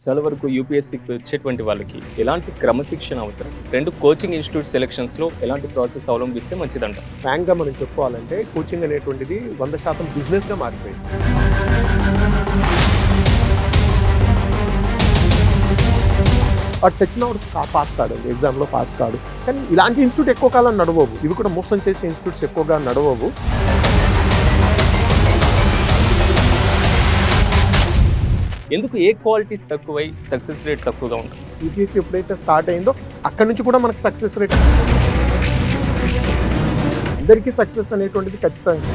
చాలా వరకు యూపీఎస్సీకి వచ్చేటువంటి వాళ్ళకి ఎలాంటి క్రమశిక్షణ అవసరం? 2 కోచింగ్ ఇన్‌స్టిట్యూట్ సెలక్షన్స్‌లో ఎలాంటి ప్రాసెస్ అవలంబిస్తే మంచిదంటారు? ఫ్రాంక్‌గా మనం చెప్పుకోవాలంటే కోచింగ్ అనేటువంటిది 100% బిజినెస్‌గా మారిపోయింది. వాడు తెచ్చినవాడు పాస్ కాడండి, ఎగ్జామ్‌లో పాస్ కాడు. కానీ ఇలాంటి ఇన్స్టిట్యూట్ ఎక్కువ కాలం నడవవు. ఇవి కూడా మోసం చేసే ఇన్స్టిట్యూట్స్ ఎక్కువగా నడవవు. ఎందుకు ఏ క్వాలిటీస్ తక్కువై సక్సెస్ రేట్ తక్కువగా ఉంటుంది? యూపీఎస్సీ ఎప్పుడైతే స్టార్ట్ అయిందో అక్కడి నుంచి కూడా మనకు సక్సెస్ రేట్ అందరికీ సక్సెస్ అనేటువంటిది ఖచ్చితంగా.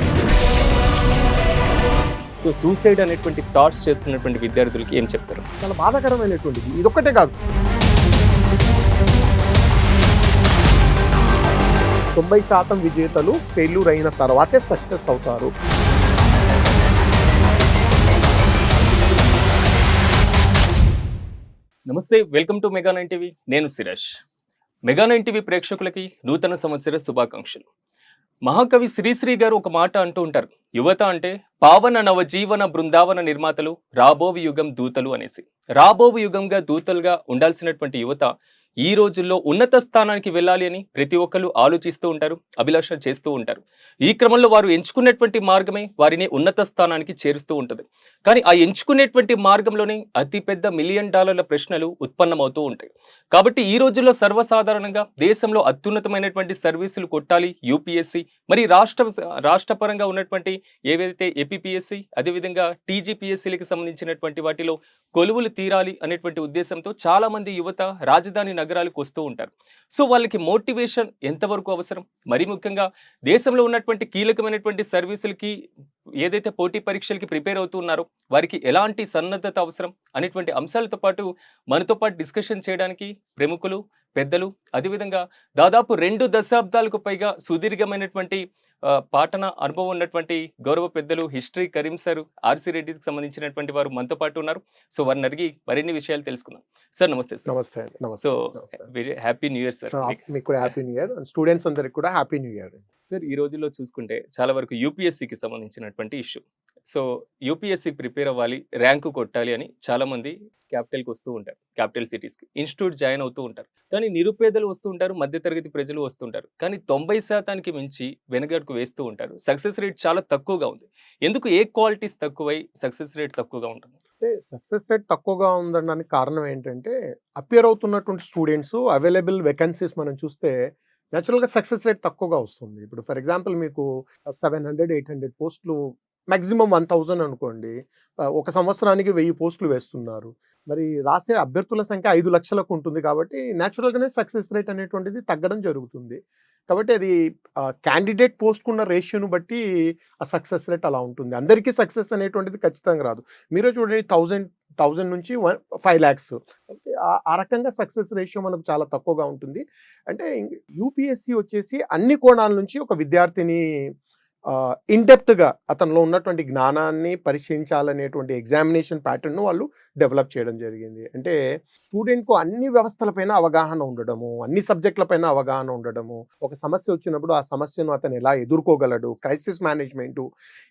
సో సూసైడ్ అనేటువంటి థాట్స్ చేస్తున్నటువంటి విద్యార్థులకి ఏం చెప్తారు? చాలా బాధాకరమైనటువంటిది. ఇదొక్కటే కాదు, 90% విజేతలు ఫెయిల్యూర్ అయిన తర్వాతే సక్సెస్ అవుతారు. నమస్తే, వెల్కమ్ టు మెగా 9 టీవీ. నేను సిరాజ్. మెగా 9 టీవీ ప్రేక్షకులకి నూతన సంవత్సర శుభాకాంక్షలు. మహాకవి శ్రీశ్రీ గారు ఒక మాట అంటూ ఉంటారు, యువత అంటే పావన నవజీవన బృందావన నిర్మాతలు, రాబోవు యుగం దూతలు అనేసి. రాబోవు యుగంగా దూతలుగా ఉండాల్సినటువంటి యువత ఈ రోజుల్లో ఉన్నత స్థానానికి వెళ్ళాలి అని ప్రతి ఒక్కరు ఆలోచిస్తూ ఉంటారు, అభిలాష చేస్తూ ఉంటారు. ఈ క్రమంలో వారు ఎంచుకున్నటువంటి మార్గమే వారిని ఉన్నత స్థానానికి చేరుస్తూ ఉంటుంది. కానీ ఆ ఎంచుకునేటువంటి మార్గంలోనే అతిపెద్ద $1 మిలియన్ ప్రశ్నలు ఉత్పన్నమవుతూ ఉంటాయి. కాబట్టి ఈ రోజుల్లో సర్వసాధారణంగా దేశంలో అత్యున్నతమైనటువంటి సర్వీసులు కొట్టాలి యూపీఎస్సీ, మరి రాష్ట్రపరంగా ఉన్నటువంటి ఏవైతే ఏపీపీఎస్సీ, అదేవిధంగా టీజీపీఎస్సీలకు సంబంధించినటువంటి వాటిలో కొలువులు తీరాలి అనేటువంటి ఉద్దేశంతో చాలా మంది యువత రాజధాని నగరాలకు వస్తూ ఉంటారు. సో వాళ్ళకి మోటివేషన్ ఎంతవరకు అవసరం? మరి ముఖ్యంగా దేశంలో ఉన్నటువంటి కీలకమైనటువంటి సర్వీసులకి ఏదైతే పోటీ పరీక్షలకి ప్రిపేర్ అవుతూ ఉన్నారో వారికి ఎలాంటి సన్నద్ధత అవసరం అనేటువంటి అంశాలతో పాటు మనతో పాటు డిస్కషన్ చేయడానికి ప్రముఖులు, పెద్దలు, అదేవిధంగా దాదాపు 2 దశాబ్దాలకు పైగా సుదీర్ఘమైనటువంటి పాఠన అనుభవం ఉన్నటువంటి గౌరవ పెద్దలు హిస్టరీ కరీం సార్, ఆర్సీ రెడ్డికి సంబంధించినటువంటి వారు మనతో పాటు ఉన్నారు. సో వారిని అడిగి మరిన్ని విషయాలు తెలుసుకుందాం. సార్ నమస్తే సార్. నమస్తే. So very happy new year sir. మీకు కూడా హ్యాపీ న్యూ ఇయర్. స్టూడెంట్స్ అందరికి కూడా హ్యాపీ న్యూ ఇయర్. సార్ ఈ రోజుల్లో చూసుకుంటే చాలా వరకు యూపీఎస్సీకి సంబంధించినటువంటి ఇష్యూ. సో యూపీఎస్సీ ప్రిపేర్ అవ్వాలి, ర్యాంకు కొట్టాలి అని చాలా మంది క్యాపిటల్కి వస్తూ ఉంటారు, క్యాపిటల్ సిటీస్కి ఇన్స్టిట్యూట్ జాయిన్ అవుతూ ఉంటారు. కానీ నిరుపేదలు వస్తూ ఉంటారు, మధ్యతరగతి ప్రజలు వస్తుంటారు. కానీ 90% మించి వెనుగడుకు వేస్తూ ఉంటారు. సక్సెస్ రేట్ చాలా తక్కువగా ఉంది. ఎందుకు ఏ క్వాలిటీస్ తక్కువై సక్సెస్ రేట్ తక్కువగా ఉంటుంది? అంటే సక్సెస్ రేట్ తక్కువగా ఉండడానికి కారణం ఏంటంటే అపియర్ అవుతున్నటువంటి స్టూడెంట్స్, అవైలబుల్ వేకెన్సీస్ మనం చూస్తే న్యాచురల్గా సక్సెస్ రేట్ తక్కువగా వస్తుంది. ఇప్పుడు ఫర్ ఎగ్జాంపుల్ మీకు 700-800 పోస్టులు, మ్యాక్సిమం 1000 అనుకోండి, ఒక సంవత్సరానికి 1000 పోస్టులు వేస్తున్నారు. మరి రాసే అభ్యర్థుల సంఖ్య 5 లక్షలకు ఉంటుంది. కాబట్టి న్యాచురల్గానే సక్సెస్ రేట్ అనేటువంటిది తగ్గడం జరుగుతుంది. కాబట్టి అది క్యాండిడేట్ పోస్ట్కున్న రేషియోను బట్టి ఆ సక్సెస్ రేట్ అలా ఉంటుంది. అందరికీ సక్సెస్ అనేటువంటిది ఖచ్చితంగా రాదు. మీరే చూడండి, 1000 నుంచి 5 lakhs, ఆ రకంగా సక్సెస్ రేషియో మనకు చాలా తక్కువగా ఉంటుంది. అంటే యూపీఎస్సీ వచ్చేసి అన్ని కోణాల నుంచి ఒక విద్యార్థిని ఇన్డెప్త్గా అతనిలో ఉన్నటువంటి జ్ఞానాన్ని పరిశీలించాలనేటువంటి ఎగ్జామినేషన్ ప్యాటర్న్ను వాళ్ళు డెవలప్ చేయడం జరిగింది. అంటే స్టూడెంట్కు అన్ని వ్యవస్థలపైన అవగాహన ఉండడము, అన్ని సబ్జెక్టులపైన అవగాహన ఉండడము, ఒక సమస్య వచ్చినప్పుడు ఆ సమస్యను అతను ఎలా ఎదుర్కోగలడు, క్రైసిస్ మేనేజ్మెంటు,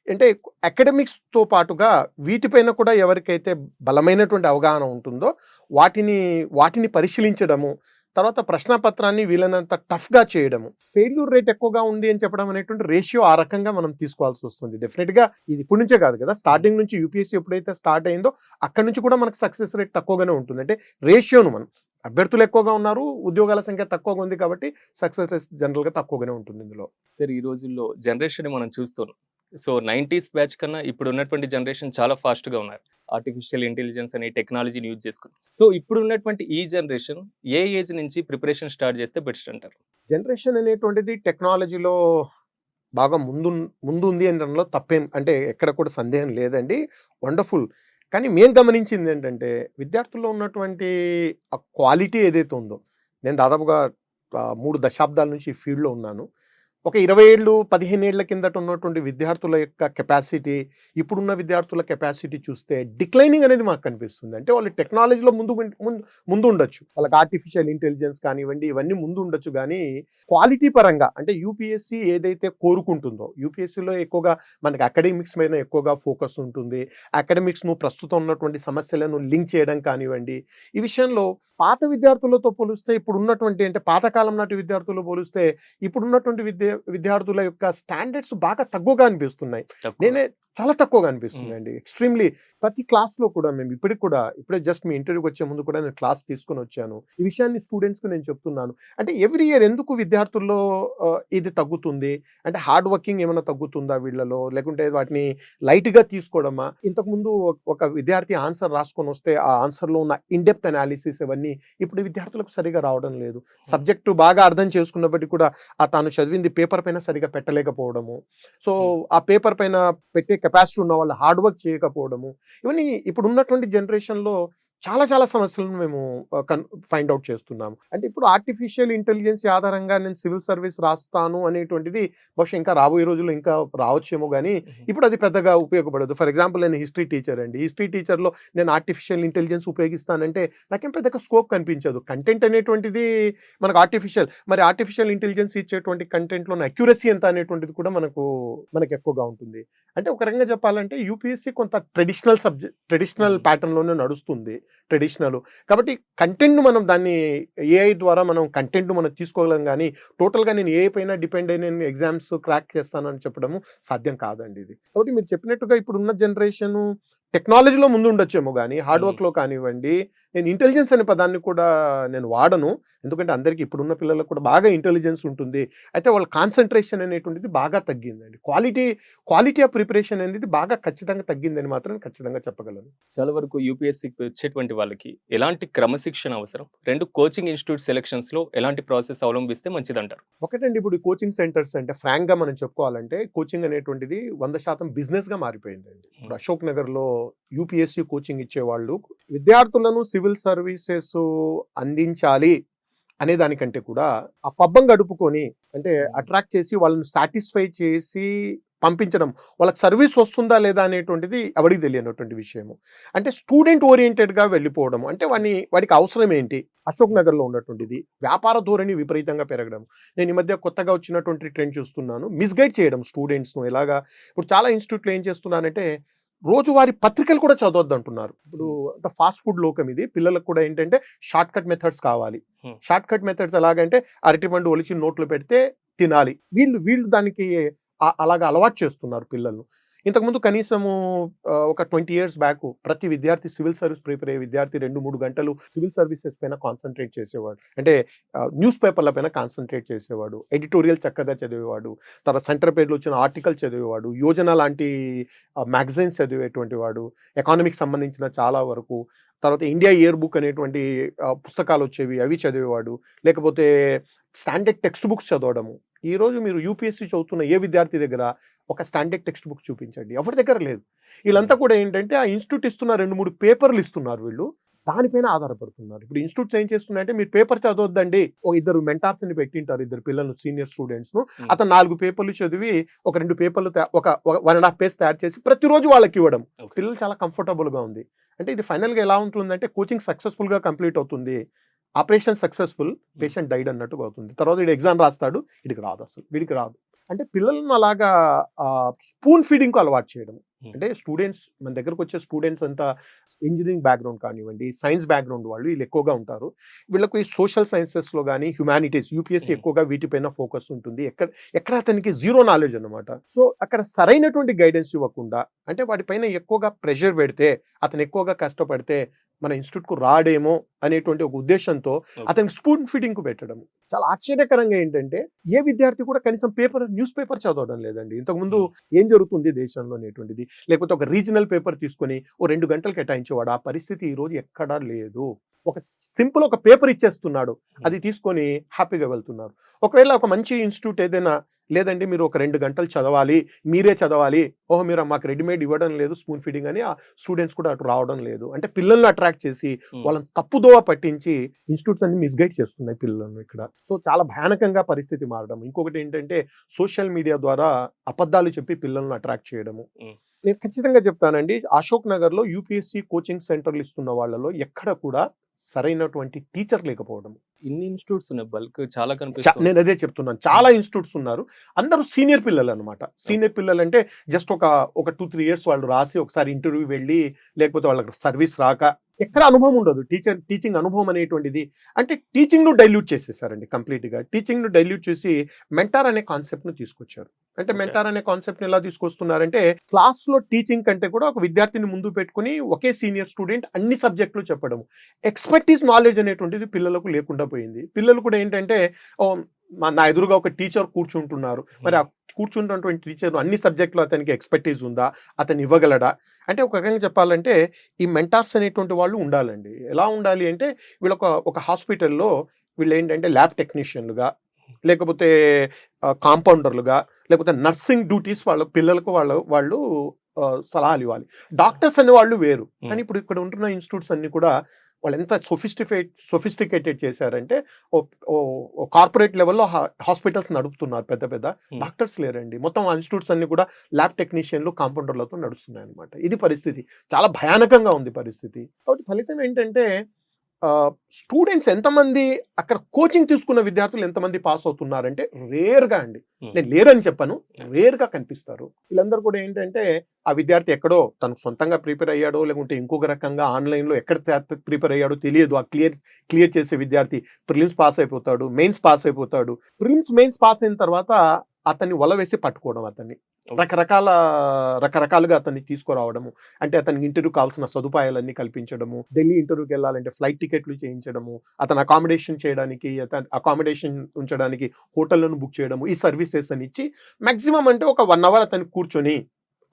అంటే అకాడమిక్స్తో పాటుగా వీటిపైన కూడా ఎవరికైతే బలమైనటువంటి అవగాహన ఉంటుందో వాటిని పరిశీలించడము, తర్వాత ప్రశ్నపత్రాన్ని వీలైనంత టఫ్గా చేయడము. ఫెయిల్యూర్ రేట్ ఎక్కువగా ఉంది అని చెప్పడం అనేటువంటి రేషియో ఆ రకంగా మనం తీసుకోవాల్సి వస్తుంది. డెఫినెట్గా ఇది ఇప్పటి నుంచే కాదు కదా, స్టార్టింగ్ నుంచి యూపీఎస్సీ ఎప్పుడైతే స్టార్ట్ అయిందో అక్కడి నుంచి కూడా మనకు సక్సెస్ రేట్ తక్కువగానే ఉంటుంది. అంటే రేషియోను మనం అభ్యర్థులు ఎక్కువగా ఉన్నారు, ఉద్యోగాల సంఖ్య తక్కువగా ఉంది, కాబట్టి సక్సెస్ రేట్ జనరల్గా తక్కువగానే ఉంటుంది ఇందులో. సార్ ఈ రోజుల్లో జనరేషన్ మనం చూస్తున్నాం. సో 90s బ్యాచ్ కన్నా ఇప్పుడు ఉన్నటువంటి జనరేషన్ చాలా ఫాస్ట్గా ఉన్నారు. ఆర్టిఫిషియల్ ఇంటెలిజెన్స్ అనే టెక్నాలజీని యూజ్ చేసుకుని. సో ఇప్పుడు ఉన్నటువంటి ఈ జనరేషన్ ఏ ఏజ్ నుంచి ప్రిపరేషన్ స్టార్ట్ చేస్తే బెస్ట్ అంటారు? జనరేషన్ అనేటువంటిది టెక్నాలజీలో బాగా ముందు ఉంది అనడంలో తప్పేం, అంటే ఎక్కడ కూడా సందేహం లేదండి. వండర్ఫుల్. కానీ మేము గమనించింది ఏంటంటే విద్యార్థుల్లో ఉన్నటువంటి ఆ క్వాలిటీ ఏదైతే ఉందో, నేను దాదాపుగా 3 దశాబ్దాల నుంచి ఈ ఫీల్డ్లో ఉన్నాను. ఒక 20 ఏళ్ళు 15 ఏళ్ల కిందట ఉన్నటువంటి విద్యార్థుల యొక్క కెపాసిటీ ఇప్పుడున్న విద్యార్థుల కెపాసిటీ చూస్తే డిక్లైనింగ్ అనేది మాకు కనిపిస్తుంది. అంటే వాళ్ళు టెక్నాలజీలో ముందు ఉండొచ్చు, వాళ్ళకి ఆర్టిఫిషియల్ ఇంటెలిజెన్స్ కానివ్వండి ఇవన్నీ ముందు ఉండొచ్చు, కానీ క్వాలిటీ పరంగా అంటే యూపీఎస్సీ ఏదైతే కోరుకుంటుందో, యూపీఎస్సీలో ఎక్కువగా మనకి అకాడమిక్స్ మీద ఎక్కువగా ఫోకస్ ఉంటుంది. అకాడమిక్స్ను ప్రస్తుతం ఉన్నటువంటి సమస్యలను లింక్ చేయడం కానివ్వండి, ఈ విషయంలో పాత విద్యార్థులతో పోలిస్తే ఇప్పుడు ఉన్నటువంటి అంటే పాతకాలం నాటి విద్యార్థులు పోలిస్తే ఇప్పుడున్నటువంటి విద్యార్థుల యొక్క స్టాండర్డ్స్ బాగా తక్కువగా అనిపిస్తున్నాయి. నేనే చాలా తక్కువగా అనిపిస్తుందండి. ఎక్స్ట్రీమ్లీ ప్రతి క్లాస్లో కూడా మేము ఇప్పుడే జస్ట్ మీ ఇంటర్వ్యూకి వచ్చే ముందు కూడా నేను క్లాస్ తీసుకొని వచ్చాను. ఈ విషయాన్ని స్టూడెంట్స్కి నేను చెప్తున్నాను. అంటే ఎవ్రీ ఇయర్ ఎందుకు విద్యార్థుల్లో ఇది తగ్గుతుంది అంటే హార్డ్ వర్కింగ్ ఏమైనా తగ్గుతుందా వీళ్ళలో, లేకుంటే వాటిని లైట్గా తీసుకోవడమా? ఇంతకుముందు ఒక విద్యార్థి ఆన్సర్ రాసుకొని వస్తే ఆ ఆన్సర్లో ఉన్న ఇన్డెప్త్ అనాలిసిస్ ఇవన్నీ ఇప్పుడు విద్యార్థులకు సరిగా రావడం లేదు. సబ్జెక్టు బాగా అర్థం చేసుకున్నప్పటికీ కూడా తాను చదివింది పేపర్ పైన సరిగా పెట్టలేకపోవడము, సో ఆ పేపర్ పైన పెట్టే కెపాసిటీ ఉన్న వాళ్ళు హార్డ్ వర్క్ చేయకపోవడము, ఇవన్నీ ఇప్పుడు ఉన్నటువంటి జనరేషన్లో చాలా చాలా సమస్యలను మేము ఫైండ్ అవుట్ చేస్తున్నాము. అంటే ఇప్పుడు ఆర్టిఫిషియల్ ఇంటెలిజెన్స్ ఆధారంగా నేను సివిల్ సర్వీస్ రాస్తాను అనేటువంటిది బహుశా ఇంకా రాబోయే రోజుల్లో ఇంకా రావచ్చేమో, కానీ ఇప్పుడు అది పెద్దగా ఉపయోగపడదు. ఫర్ ఎగ్జాంపుల్ నేను హిస్టరీ టీచర్ అండి, హిస్టరీ టీచర్లో నేను ఆర్టిఫిషియల్ ఇంటెలిజెన్స్ ఉపయోగిస్తానంటే నాకేం పెద్దగా స్కోప్ కనిపించదు. కంటెంట్ అనేటువంటిది మనకు ఆర్టిఫిషియల్ ఇంటెలిజెన్స్ ఇచ్చేటువంటి కంటెంట్లో అక్యురసీ ఎంత అనేటువంటిది కూడా మనకు ఎక్కువగా ఉంటుంది. అంటే ఒక రకంగా చెప్పాలంటే యూపీఎస్సీ కొంత ట్రెడిషనల్ ప్యాటర్న్లోనే నడుస్తుంది, ట్రెడిషనల్ కాబట్టి కంటెంట్ మనం దాన్ని ఏఐ ద్వారా మనం కంటెంట్ మనం తీసుకోగలం, కానీ టోటల్గా నేను ఏఐ పైన డిపెండ్ అయి నేను ఎగ్జామ్స్ క్రాక్ చేస్తానని చెప్పడము సాధ్యం కాదండి ఇది. కాబట్టి మీరు చెప్పినట్టుగా ఇప్పుడున్న జనరేషన్ టెక్నాలజీలో ముందు ఉండొచ్చేమో, కానీ హార్డ్ వర్క్లో కానివ్వండి, నేను ఇంటెలిజెన్స్ అనే పదాన్ని కూడా నేను వాడను, ఎందుకంటే అందరికీ ఇప్పుడున్న పిల్లలకు కూడా బాగా ఇంటెలిజెన్స్ ఉంటుంది. అయితే వాళ్ళ కాన్సన్ట్రేషన్ అనేటువంటిది బాగా తగ్గిందండి. క్వాలిటీ ఆఫ్ ప్రిపరేషన్ అనేది బాగా ఖచ్చితంగా తగ్గిందని మాత్రం ఖచ్చితంగా చెప్పగలను. చాలా వరకు యూపీఎస్సీకి వచ్చేటువంటి వాళ్ళకి ఎలాంటి క్రమశిక్షణ అవసరం? 2 కోచింగ్ ఇన్స్టిట్యూట్ సెలక్షన్స్లో ఎలాంటి ప్రాసెస్ అవలంబిస్తే మంచిదంటారు? ఒకటండి, ఇప్పుడు కోచింగ్ సెంటర్స్ అంటే ఫ్రాంక్గా మనం చెప్పుకోవాలంటే కోచింగ్ అనేటువంటిది 100% బిజినెస్గా మారిపోయిందండి. ఇప్పుడు అశోక్ నగర్లో యూపీఎస్సీ కోచింగ్ ఇచ్చేవాళ్ళు విద్యార్థులను సివిల్ సర్వీసెస్ అందించాలి అనే దానికంటే కూడా ఆ పబ్బం గడుపుకొని అంటే అట్రాక్ట్ చేసి వాళ్ళని సాటిస్ఫై చేసి పంపించడం, వాళ్ళకి సర్వీస్ వస్తుందా లేదా అనేటువంటిది ఎవరికి తెలియనటువంటి విషయము. అంటే స్టూడెంట్ ఓరియంటెడ్గా వెళ్ళిపోవడం, అంటే వాడికి అవసరం ఏంటి, అశోక్ నగర్లో ఉన్నటువంటిది వ్యాపార ధోరణి విపరీతంగా పెరగడం. నేను ఈ మధ్య కొత్తగా వచ్చినటువంటి ట్రెండ్ చూస్తున్నాను, మిస్గైడ్ చేయడం స్టూడెంట్స్ను. ఎలాగా ఇప్పుడు చాలా ఇన్స్టిట్యూట్లు ఏం చేస్తున్నారంటే రోజువారీ పత్రికలు కూడా చదవద్దు అంటున్నారు. ఇప్పుడు అంత ఫాస్ట్ ఫుడ్ లోకం ఇది, పిల్లలకు కూడా ఏంటంటే షార్ట్ కట్ మెథడ్స్ కావాలి. షార్ట్ కట్ మెథడ్స్ ఎలాగంటే అరటిపండు ఒలిచి నోట్లో పెడితే తినాలి, వీళ్ళు దానికి అలాగా అలవాటు చేస్తున్నారు పిల్లలను. ఇంతకుముందు కనీసము ఒక 20 years బ్యాక్ ప్రతి విద్యార్థి సివిల్ సర్వీస్ ప్రిపేర్ అయ్యే విద్యార్థి 2-3 గంటలు సివిల్ సర్వీసెస్ పైన కాన్సన్ట్రేట్ చేసేవాడు. అంటే న్యూస్ పేపర్ల పైన కాన్సన్ట్రేట్ చేసేవాడు, ఎడిటోరియల్ చక్కగా చదివేవాడు, తర్వాత సెంటర్ పేజ్లో వచ్చిన ఆర్టికల్ చదివేవాడు, యోజన లాంటి మ్యాగజైన్స్ చదివేటువంటి వాడు, ఎకానమిక్స్ సంబంధించిన చాలా వరకు, తర్వాత ఇండియా ఇయర్ బుక్ అనేటువంటి పుస్తకాలు వచ్చేవి అవి చదివేవాడు, లేకపోతే స్టాండర్డ్ టెక్స్ట్ బుక్స్ చదవడము. ఈరోజు మీరు యూపీఎస్సీ చదువుతున్న ఏ విద్యార్థి దగ్గర ఒక స్టాండర్డ్ టెక్స్ట్ బుక్ చూపించండి, ఎవరి దగ్గర లేదు. వీళ్ళంతా కూడా ఏంటంటే ఆ ఇన్స్టిట్యూట్ ఇస్తున్న 2-3 పేపర్లు ఇస్తున్నారు, వీళ్ళు దానిపైన ఆధారపడుతున్నారు. ఇప్పుడు ఇన్స్టిట్యూట్స్ ఏం చేస్తున్నాయంటే మీరు పేపర్ చదవద్దండి, ఒక 2 మెంటార్స్ని పెట్టింటారు, 2 పిల్లలు సీనియర్ స్టూడెంట్స్ను, అతను 4 పేపర్లు చదివి ఒక 2 పేపర్లు ఒక 1.5 పేజ్ తయారు చేసి ప్రతిరోజు వాళ్ళకి ఇవ్వడం. పిల్లలు చాలా కంఫర్టబుల్గా ఉంది. అంటే ఇది ఫైనల్గా ఎలా ఉంటుందంటే కోచింగ్ సక్సెస్ఫుల్గా కంప్లీట్ అవుతుంది, ఆపరేషన్ సక్సెస్ఫుల్, పేషెంట్ డైడ్ అన్నట్టుగా అవుతుంది. తర్వాత వీడు ఎగ్జామ్ రాస్తాడు, వీడికి రాదు. అంటే పిల్లలను అలాగా స్పూన్ ఫీడింగ్కు అలవాటు చేయడం. అంటే స్టూడెంట్స్ మన దగ్గరకు వచ్చే స్టూడెంట్స్ అంతా ఇంజనీరింగ్ బ్యాక్గ్రౌండ్ కానివ్వండి, సైన్స్ బ్యాక్గ్రౌండ్ వాళ్ళు వీళ్ళు ఎక్కువగా ఉంటారు. వీళ్ళకు ఈ సోషల్ సైన్సెస్లో కానీ హ్యుమానిటీస్ యూపీఎస్సీ ఎక్కువగా వీటిపైన ఫోకస్ ఉంటుంది. ఎక్కడ అతనికి జీరో నాలెడ్జ్ అనమాట. సో అక్కడ సరైనటువంటి గైడెన్స్ ఇవ్వకుండా, అంటే వాటిపైన ఎక్కువగా ప్రెషర్ పెడితే, అతను ఎక్కువగా కష్టపడితే మన ఇన్స్టిట్యూట్కు రాడేమో అనేటువంటి ఒక ఉద్దేశంతో అతనికి స్పూన్ ఫీడింగ్కు పెట్టడం. చాలా ఆశ్చర్యకరంగా ఏంటంటే ఏ విద్యార్థి కూడా కనీసం న్యూస్ పేపర్ చదవడం లేదండి. ఇంతకుముందు ఏం జరుగుతుంది దేశంలో అనేటువంటిది, లేకపోతే ఒక రీజనల్ పేపర్ తీసుకొని 2 గంటలు కేటాయించేవాడు, ఆ పరిస్థితి ఈరోజు ఎక్కడా లేదు. ఒక సింపుల్ ఒక పేపర్ ఇచ్చేస్తున్నాడు, అది తీసుకొని హ్యాపీగా వెళ్తున్నారు. ఒకవేళ ఒక మంచి ఇన్స్టిట్యూట్ ఏదైనా లేదండి మీరు ఒక 2 గంటలు చదవాలి, మీరే చదవాలి, ఓహో మీరు మాకు రెడీమేడ్ ఇవ్వడం లేదు స్పూన్ ఫీడింగ్ అని ఆ స్టూడెంట్స్ కూడా అటు రావడం లేదు. అంటే పిల్లల్ని అట్రాక్ట్ చేసి వాళ్ళని తప్పుదోవ పట్టించి ఇన్స్టిట్యూట్స్ అన్ని మిస్గైడ్ చేస్తున్నాయి పిల్లలను ఇక్కడ. సో చాలా భయానకంగా పరిస్థితి మారడం. ఇంకొకటి ఏంటంటే సోషల్ మీడియా ద్వారా అబద్ధాలు చెప్పి పిల్లలను అట్రాక్ట్ చేయడము. నేను ఖచ్చితంగా చెప్తానండి, అశోక్ నగర్ లో యూపీఎస్సీ కోచింగ్ సెంటర్లు ఇస్తున్న వాళ్ళలో ఎక్కడ కూడా సరైనటువంటి టీచర్ లేకపోవడం. ఇన్ని ఇన్స్టిట్యూట్స్ ఉన్నాయి, బల్క్ చాలా కనిపిస్తుంది. నేను అదే చెప్తున్నాను, చాలా ఇన్స్టిట్యూట్స్ ఉన్నారు, అందరూ సీనియర్ పిల్లలు అనమాట. సీనియర్ పిల్లలు అంటే జస్ట్ ఒక 2-3 ఇయర్స్ వాళ్ళు రాసి ఒకసారి ఇంటర్వ్యూ వెళ్ళి, లేకపోతే వాళ్ళకి సర్వీస్ రాక ఎక్కడ అనుభవం ఉండదు, టీచింగ్ అనుభవం అనేటువంటిది. అంటే టీచింగ్ ను డైల్యూట్ చేసేసారండి కంప్లీట్ గా. టీచింగ్ ను డైల్యూట్ చేసి మెంటార్ అనే కాన్సెప్ట్ ను తీసుకొచ్చారు. అంటే మెంటార్ అనే కాన్సెప్ట్ ని ఎలా తీసుకొస్తున్నారంటే క్లాస్ లో టీచింగ్ కంటే కూడా ఒక విద్యార్థిని ముందు పెట్టుకుని ఒకే సీనియర్ స్టూడెంట్ అన్ని సబ్జెక్టులు చెప్పడం, ఎక్స్పర్టీస్ నాలెడ్జ్ అనేటువంటిది పిల్లలకు లేకుండా పోయింది. పిల్లలు కూడా ఏంటంటే నా ఎదురుగా ఒక టీచర్ కూర్చుంటున్నారు, మరి ఆ కూర్చుంటున్నటువంటి టీచర్ అన్ని సబ్జెక్టులు అతనికి ఎక్స్పర్టీస్ ఉందా, అతను ఇవ్వగలడా? అంటే ఒక రకంగా చెప్పాలంటే ఈ మెంటార్స్ అనేటువంటి వాళ్ళు ఉండాలండి. ఎలా ఉండాలి అంటే వీళ్ళు ఒక హాస్పిటల్లో వీళ్ళు ఏంటంటే ల్యాబ్ టెక్నీషియన్లుగా, లేకపోతే కాంపౌండర్లుగా, లేకపోతే నర్సింగ్ డ్యూటీస్ వాళ్ళ పిల్లలకు వాళ్ళు సలహాలు ఇవ్వాలి. డాక్టర్స్ అనే వాళ్ళు వేరు. కానీ ఇప్పుడు ఇక్కడ ఉంటున్న ఇన్స్టిట్యూట్స్ అన్ని కూడా వాళ్ళు ఎంత సొఫిస్టికేటెడ్ చేశారంటే కార్పొరేట్ లెవెల్లో హాస్పిటల్స్ నడుపుతున్నారు, పెద్ద పెద్ద డాక్టర్స్ లేరండి. మొత్తం ఇన్స్టిట్యూట్స్ అన్ని కూడా ల్యాబ్ టెక్నీషియన్లు, కాంపౌండర్లతో నడుస్తున్నాయి అనమాట. ఇది పరిస్థితి, చాలా భయానకంగా ఉంది పరిస్థితి. కాబట్టి ఫలితం ఏంటంటే స్టూడెంట్స్ ఎంతమంది అక్కడ కోచింగ్ తీసుకున్న విద్యార్థులు ఎంతమంది పాస్ అవుతున్నారంటే రేర్గా అండి, నేను లేరని చెప్పను, రేర్గా కనిపిస్తారు. వీళ్ళందరూ కూడా ఏంటంటే ఆ విద్యార్థి ఎక్కడో తనకు సొంతంగా ప్రిపేర్ అయ్యాడో, లేకుంటే ఇంకొక రకంగా ఆన్లైన్లో ఎక్కడ ప్రిపేర్ అయ్యాడో తెలియదు. ఆ క్లియర్ చేసే విద్యార్థి ప్రిలిమ్స్ పాస్ అయిపోతాడు, మెయిన్స్ పాస్ అయిపోతాడు. ప్రిలిమ్స్ మెయిన్స్ పాస్ అయిన తర్వాత అతన్ని వల వేసి పట్టుకోవడం, అతన్ని రకరకాలుగా అతన్ని తీసుకురావడము, అంటే అతనికి ఇంటర్వ్యూ కావాల్సిన సదుపాయాలన్నీ కల్పించడము, ఢిల్లీ ఇంటర్వ్యూకి వెళ్ళాలంటే ఫ్లైట్ టికెట్లు చేయించడము, అతను అకామిడేషన్ చేయడానికి, అకామిడేషన్ ఉంచడానికి హోటళ్లను బుక్ చేయడము, ఈ సర్వీసెస్ అని ఇచ్చి మాక్సిమం అంటే ఒక 1 అవర్ అతనికి కూర్చొని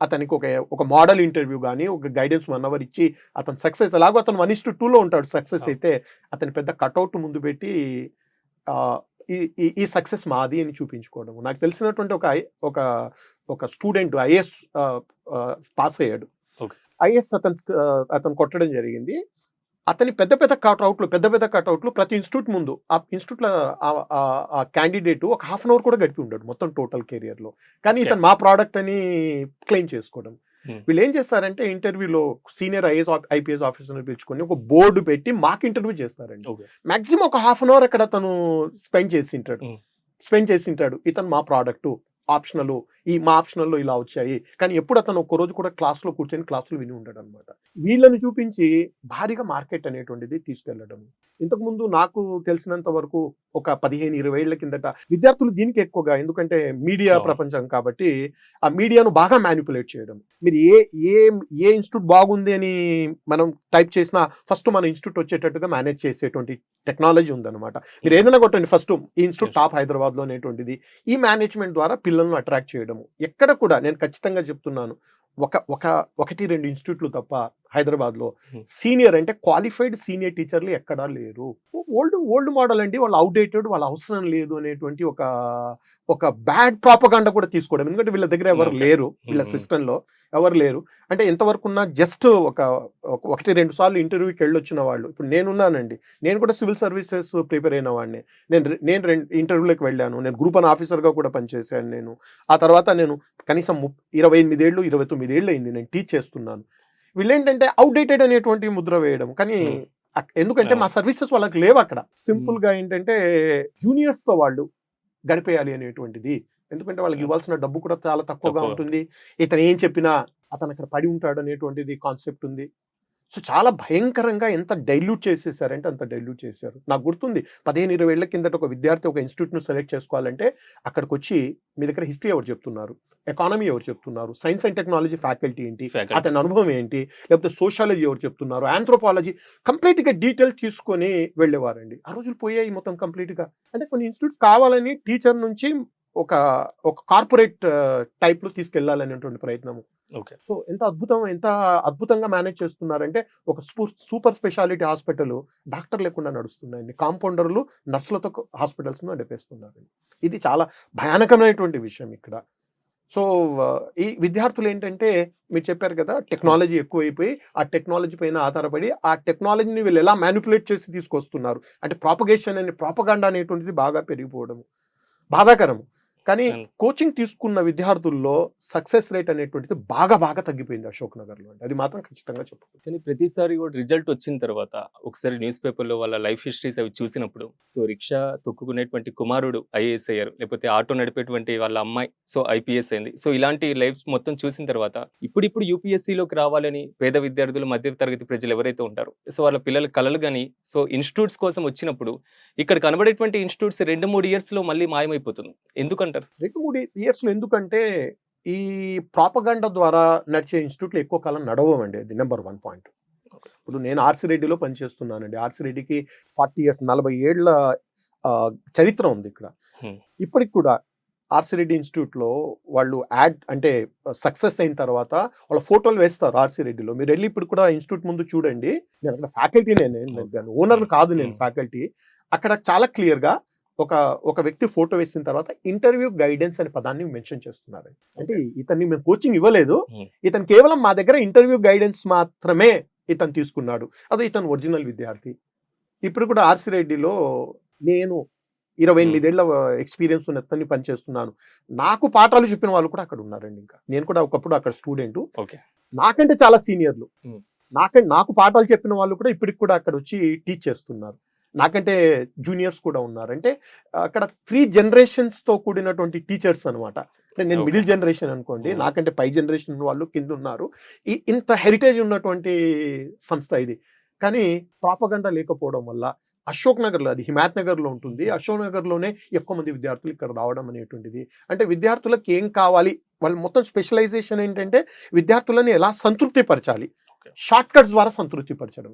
అతనికి ఒక మోడల్ ఇంటర్వ్యూ కానీ ఒక గైడెన్స్ 1 అవర్ ఇచ్చి అతను సక్సెస్, అలాగో అతను 1:2లో ఉంటాడు. సక్సెస్ అయితే అతని పెద్ద కట్అవుట్ ముందు పెట్టి ఈ సక్సెస్ మాది అని చూపించుకోవడం. నాకు తెలిసినటువంటి ఒక స్టూడెంట్ ఐఏఎస్ పాస్ అయ్యాడు. ఐఏఎస్ అతను కొట్టడం జరిగింది. అతని పెద్ద పెద్ద కట్అవుట్లు ప్రతి ఇన్స్టిట్యూట్ ముందు, ఆ ఇన్స్టిట్యూట్లో ఆ క్యాండిడేట్ ఒక 1/2 అవర్ కూడా గడిపి ఉంటాడు మొత్తం టోటల్ కెరియర్ లో. కానీ ఇతను మా ప్రోడక్ట్ అని క్లెయిమ్ చేసుకోవడం. వీళ్ళు ఏం చేస్తారంటే ఇంటర్వ్యూలో సీనియర్ ఐపీఎస్ ఆఫీసర్ పిలుచుకొని ఒక బోర్డు పెట్టి మాక్ ఇంటర్వ్యూ చేస్తారండి. మాక్సిమం ఒక 1/2 అవర్ అక్కడ తను స్పెండ్ చేసి ఉంటాడు. ఇతను మా ప్రోడక్ట్ ఆప్షనల్, మా ఆప్షనల్లో ఇలా వచ్చాయి, కానీ ఎప్పుడు అతను ఒక్కరోజు కూడా క్లాస్లో కూర్చొని క్లాసులు విని ఉంటాడు అనమాట. వీళ్ళని చూపించి భారీగా మార్కెట్ అనేటువంటిది తీసుకెళ్లడం. ఇంతకుముందు నాకు తెలిసినంత వరకు ఒక 15-20 ఏళ్ల కిందట విద్యార్థులు దీనికి ఎక్కువగా, ఎందుకంటే మీడియా ప్రపంచం కాబట్టి ఆ మీడియాను బాగా మ్యానిపులేట్ చేయడం. మీరు ఏ ఇన్స్టిట్యూట్ బాగుంది అని మనం టైప్ చేసినా ఫస్ట్ మన ఇన్స్టిట్యూట్ వచ్చేటట్టుగా మేనేజ్ చేసేటువంటి టెక్నాలజీ ఉందన్నమాట. మీరు ఏదైనా కొట్టండి ఫస్ట్ ఈ ఇన్స్టిట్యూట్ టాప్ హైదరాబాద్లో అనేటువంటిది. ఈ మేనేజ్మెంట్ ద్వారా పిల్లలను అట్రాక్ట్ చేయడము. ఎక్కడ కూడా నేను ఖచ్చితంగా చెప్తున్నాను, 1-2 ఇన్స్టిట్యూట్లు తప్ప హైదరాబాద్లో సీనియర్ అంటే క్వాలిఫైడ్ సీనియర్ టీచర్లు ఎక్కడా లేరు. ఓల్డ్ మోడల్ అండి, వాళ్ళు అవుట్డేటెడ్, వాళ్ళ అవసరం లేదు అనేటువంటి ఒక బ్యాడ్ ప్రాపగాండా కూడా తీసుకోవడం. ఎందుకంటే వీళ్ళ దగ్గర ఎవరు లేరు, వీళ్ళ సిస్టంలో ఎవరు లేరు. అంటే ఎంతవరకు ఉన్నా జస్ట్ 1-2 సార్లు ఇంటర్వ్యూకి వెళ్ళొచ్చిన వాళ్ళు. ఇప్పుడు నేనున్నానండి, నేను కూడా సివిల్ సర్వీసెస్ ప్రిపేర్ అయిన వాడిని. నేను 2 ఇంటర్వ్యూలకు వెళ్ళాను. నేను గ్రూప్ 1 ఆఫీసర్గా కూడా పనిచేశాను నేను. ఆ తర్వాత నేను కనీసం 28 ఏళ్ళు 29 ఏళ్ళు అయింది నేను టీచ్ చేస్తున్నాను. వీళ్ళేంటంటే అవుట్డేటెడ్ అనేటువంటి ముద్ర వేయడం. కానీ ఎందుకంటే మా సర్వీసెస్ వాళ్ళకి లేవు అక్కడ. సింపుల్ గా ఏంటంటే జూనియర్స్ తో వాళ్ళు గడిపేయాలి అనేటువంటిది. ఎందుకంటే వాళ్ళకి ఇవ్వాల్సిన డబ్బు కూడా చాలా తక్కువగా ఉంటుంది. ఇతను ఏం చెప్పినా అతను అక్కడ పడి ఉంటాడు అనేటువంటిది కాన్సెప్ట్ ఉంది. సో చాలా భయంకరంగా ఎంత డైల్యూట్ చేసేసారంటే అంత డైల్యూట్ చేశారు. నాకు గుర్తుంది 15-20 ఏళ్ల కిందట ఒక విద్యార్థి ఒక ఇన్స్టిట్యూట్ను సెలెక్ట్ చేసుకోవాలంటే అక్కడికి వచ్చి మీ దగ్గర హిస్టరీ ఎవరు చెప్తున్నారు, ఎకానమీ ఎవరు చెప్తున్నారు, సైన్స్ అండ్ టెక్నాలజీ ఫ్యాకల్టీ ఏంటి, అతని అనుభవం ఏంటి, లేకపోతే సోషాలజీ ఎవరు చెప్తున్నారు, ఆంథ్రోపాలజీ, కంప్లీట్గా డీటెయిల్స్ తీసుకొని వెళ్ళేవారండి. ఆ రోజులు పోయాయి మొత్తం కంప్లీట్గా. అంటే కొన్ని ఇన్స్టిట్యూట్స్ కావాలని టీచర్ నుంచి ఒక ఒక కార్పొరేట్ టైప్లో తీసుకెళ్లాలనేటువంటి ప్రయత్నము. ఓకే. సో ఎంత అద్భుతంగా మేనేజ్ చేస్తున్నారంటే ఒక సూపర్ స్పెషాలిటీ హాస్పిటల్ డాక్టర్ లేకుండా నడుస్తున్నాయండి. కాంపౌండర్లు నర్సులతో హాస్పిటల్స్ నడిపేస్తున్నారండి. ఇది చాలా భయానకమైనటువంటి విషయం ఇక్కడ. సో ఈ విద్యార్థులు ఏంటంటే మీరు చెప్పారు కదా, టెక్నాలజీ ఎక్కువైపోయి ఆ టెక్నాలజీ పైన ఆధారపడి ఆ టెక్నాలజీని వీళ్ళు ఎలా మ్యానిపులేట్ చేసి తీసుకొస్తున్నారు అంటే ప్రాపగేషన్ అనే ప్రాపగాండా అనేటువంటిది బాగా పెరిగిపోవడము బాధాకరము. కానీ కోచింగ్ తీసుకున్న విద్యార్థుల్లో సక్సెస్ రేట్ అనేటువంటిది బాగా తగ్గిపోయింది అశోక్ నగర్లో. అది మాత్రం ఖచ్చితంగా చెప్పచ్చు. కానీ ప్రతిసారి కూడా రిజల్ట్ వచ్చిన తర్వాత ఒకసారి న్యూస్ పేపర్లో వాళ్ళ లైఫ్ హిస్టరీస్ అవి చూసినప్పుడు సో రిక్షా తొక్కుకునేటువంటి కుమారుడు ఐఏఎస్ అయ్యారు, లేకపోతే ఆటో నడిపేటువంటి వాళ్ళ అమ్మాయి సో ఐపీఎస్ అయింది. సో ఇలాంటి లైఫ్ మొత్తం చూసిన తర్వాత ఇప్పుడు యూపీఎస్సీలోకి రావాలని పేద విద్యార్థులు, మధ్య తరగతి ప్రజలు ఎవరైతే ఉంటారో సో వాళ్ళ పిల్లల కలలు కానీ సో ఇన్స్టిట్యూట్స్ కోసం వచ్చినప్పుడు ఇక్కడ కనబడేటువంటి ఇన్స్టిట్యూట్స్ 2-3 ఇయర్స్లో మళ్ళీ మాయమైపోతుంది. ఎందుకంటారు? 2-3 ఇయర్స్లో ఎందుకంటే ఈ ప్రాపగండా ద్వారా నడిచే ఇన్స్టిట్యూట్లు ఎక్కువ కాలం నడవండి. అది నెంబర్ 1 పాయింట్. ఇప్పుడు నేను ఆర్సి రెడ్డిలో పనిచేస్తున్నానండి. ఆర్సి రెడ్డికి 40 ఇయర్స్ 40 ఏళ్ల చరిత్ర ఉంది ఇక్కడ. ఇప్పటికి కూడా ఆర్సి రెడ్డి ఇన్స్టిట్యూట్లో వాళ్ళు యాడ్ అంటే సక్సెస్ అయిన తర్వాత వాళ్ళ ఫోటోలు వేస్తారు ఆర్సి రెడ్డిలో. మీరు వెళ్ళి ఇప్పుడు కూడా ఇన్స్టిట్యూట్ ముందు చూడండి. నేను అక్కడ ఫ్యాకల్టీనే, నేను ఓనర్ కాదు, నేను ఫ్యాకల్టీ. అక్కడ చాలా క్లియర్గా ఒక వ్యక్తి ఫోటో వేసిన తర్వాత ఇంటర్వ్యూ గైడెన్స్ అనే పదాన్ని మెన్షన్ చేస్తున్నారు. అంటే ఇతన్ని మేము కోచింగ్ ఇవ్వలేదు, ఇతను కేవలం మా దగ్గర ఇంటర్వ్యూ గైడెన్స్ మాత్రమే ఇతను తీసుకున్నాడు. అదే ఇతను ఒరిజినల్ విద్యార్థి. ఇప్పుడు కూడా ఆర్సి రెడ్డిలో నేను 28 ఏళ్ల ఎక్స్పీరియన్స్ ఉన్న ఇతన్ని పనిచేస్తున్నాను. నాకు పాఠాలు చెప్పిన వాళ్ళు కూడా అక్కడ ఉన్నారండి. ఇంకా నేను కూడా ఒకప్పుడు అక్కడ స్టూడెంట్, నాకంటే చాలా సీనియర్లు, నాకు పాఠాలు చెప్పిన వాళ్ళు కూడా ఇప్పటికి కూడా అక్కడ వచ్చి టీచ్ చేస్తున్నారు. నాకంటే జూనియర్స్ కూడా ఉన్నారు. అంటే అక్కడ 3 జనరేషన్స్తో కూడినటువంటి టీచర్స్ అనమాట. నేను మిడిల్ జనరేషన్ అనుకోండి, నాకంటే పై జనరేషన్ వాళ్ళు కింద ఉన్నారు. ఇంత హెరిటేజ్ ఉన్నటువంటి సంస్థ ఇది. కానీ ప్రాపగండా లేకపోవడం వల్ల అశోక్ నగర్లో, అది హిమాయత్ నగర్లో ఉంటుంది, అశోక్ నగర్లోనే ఎక్కువ మంది విద్యార్థులు ఇక్కడ రావడం అనేటువంటిది. అంటే విద్యార్థులకు ఏం కావాలి, వాళ్ళ మొత్తం స్పెషలైజేషన్ ఏంటంటే విద్యార్థులను ఎలా సంతృప్తి పరచాలి, షార్ట్ కట్స్ ద్వారా సంతృప్తి పరచడం.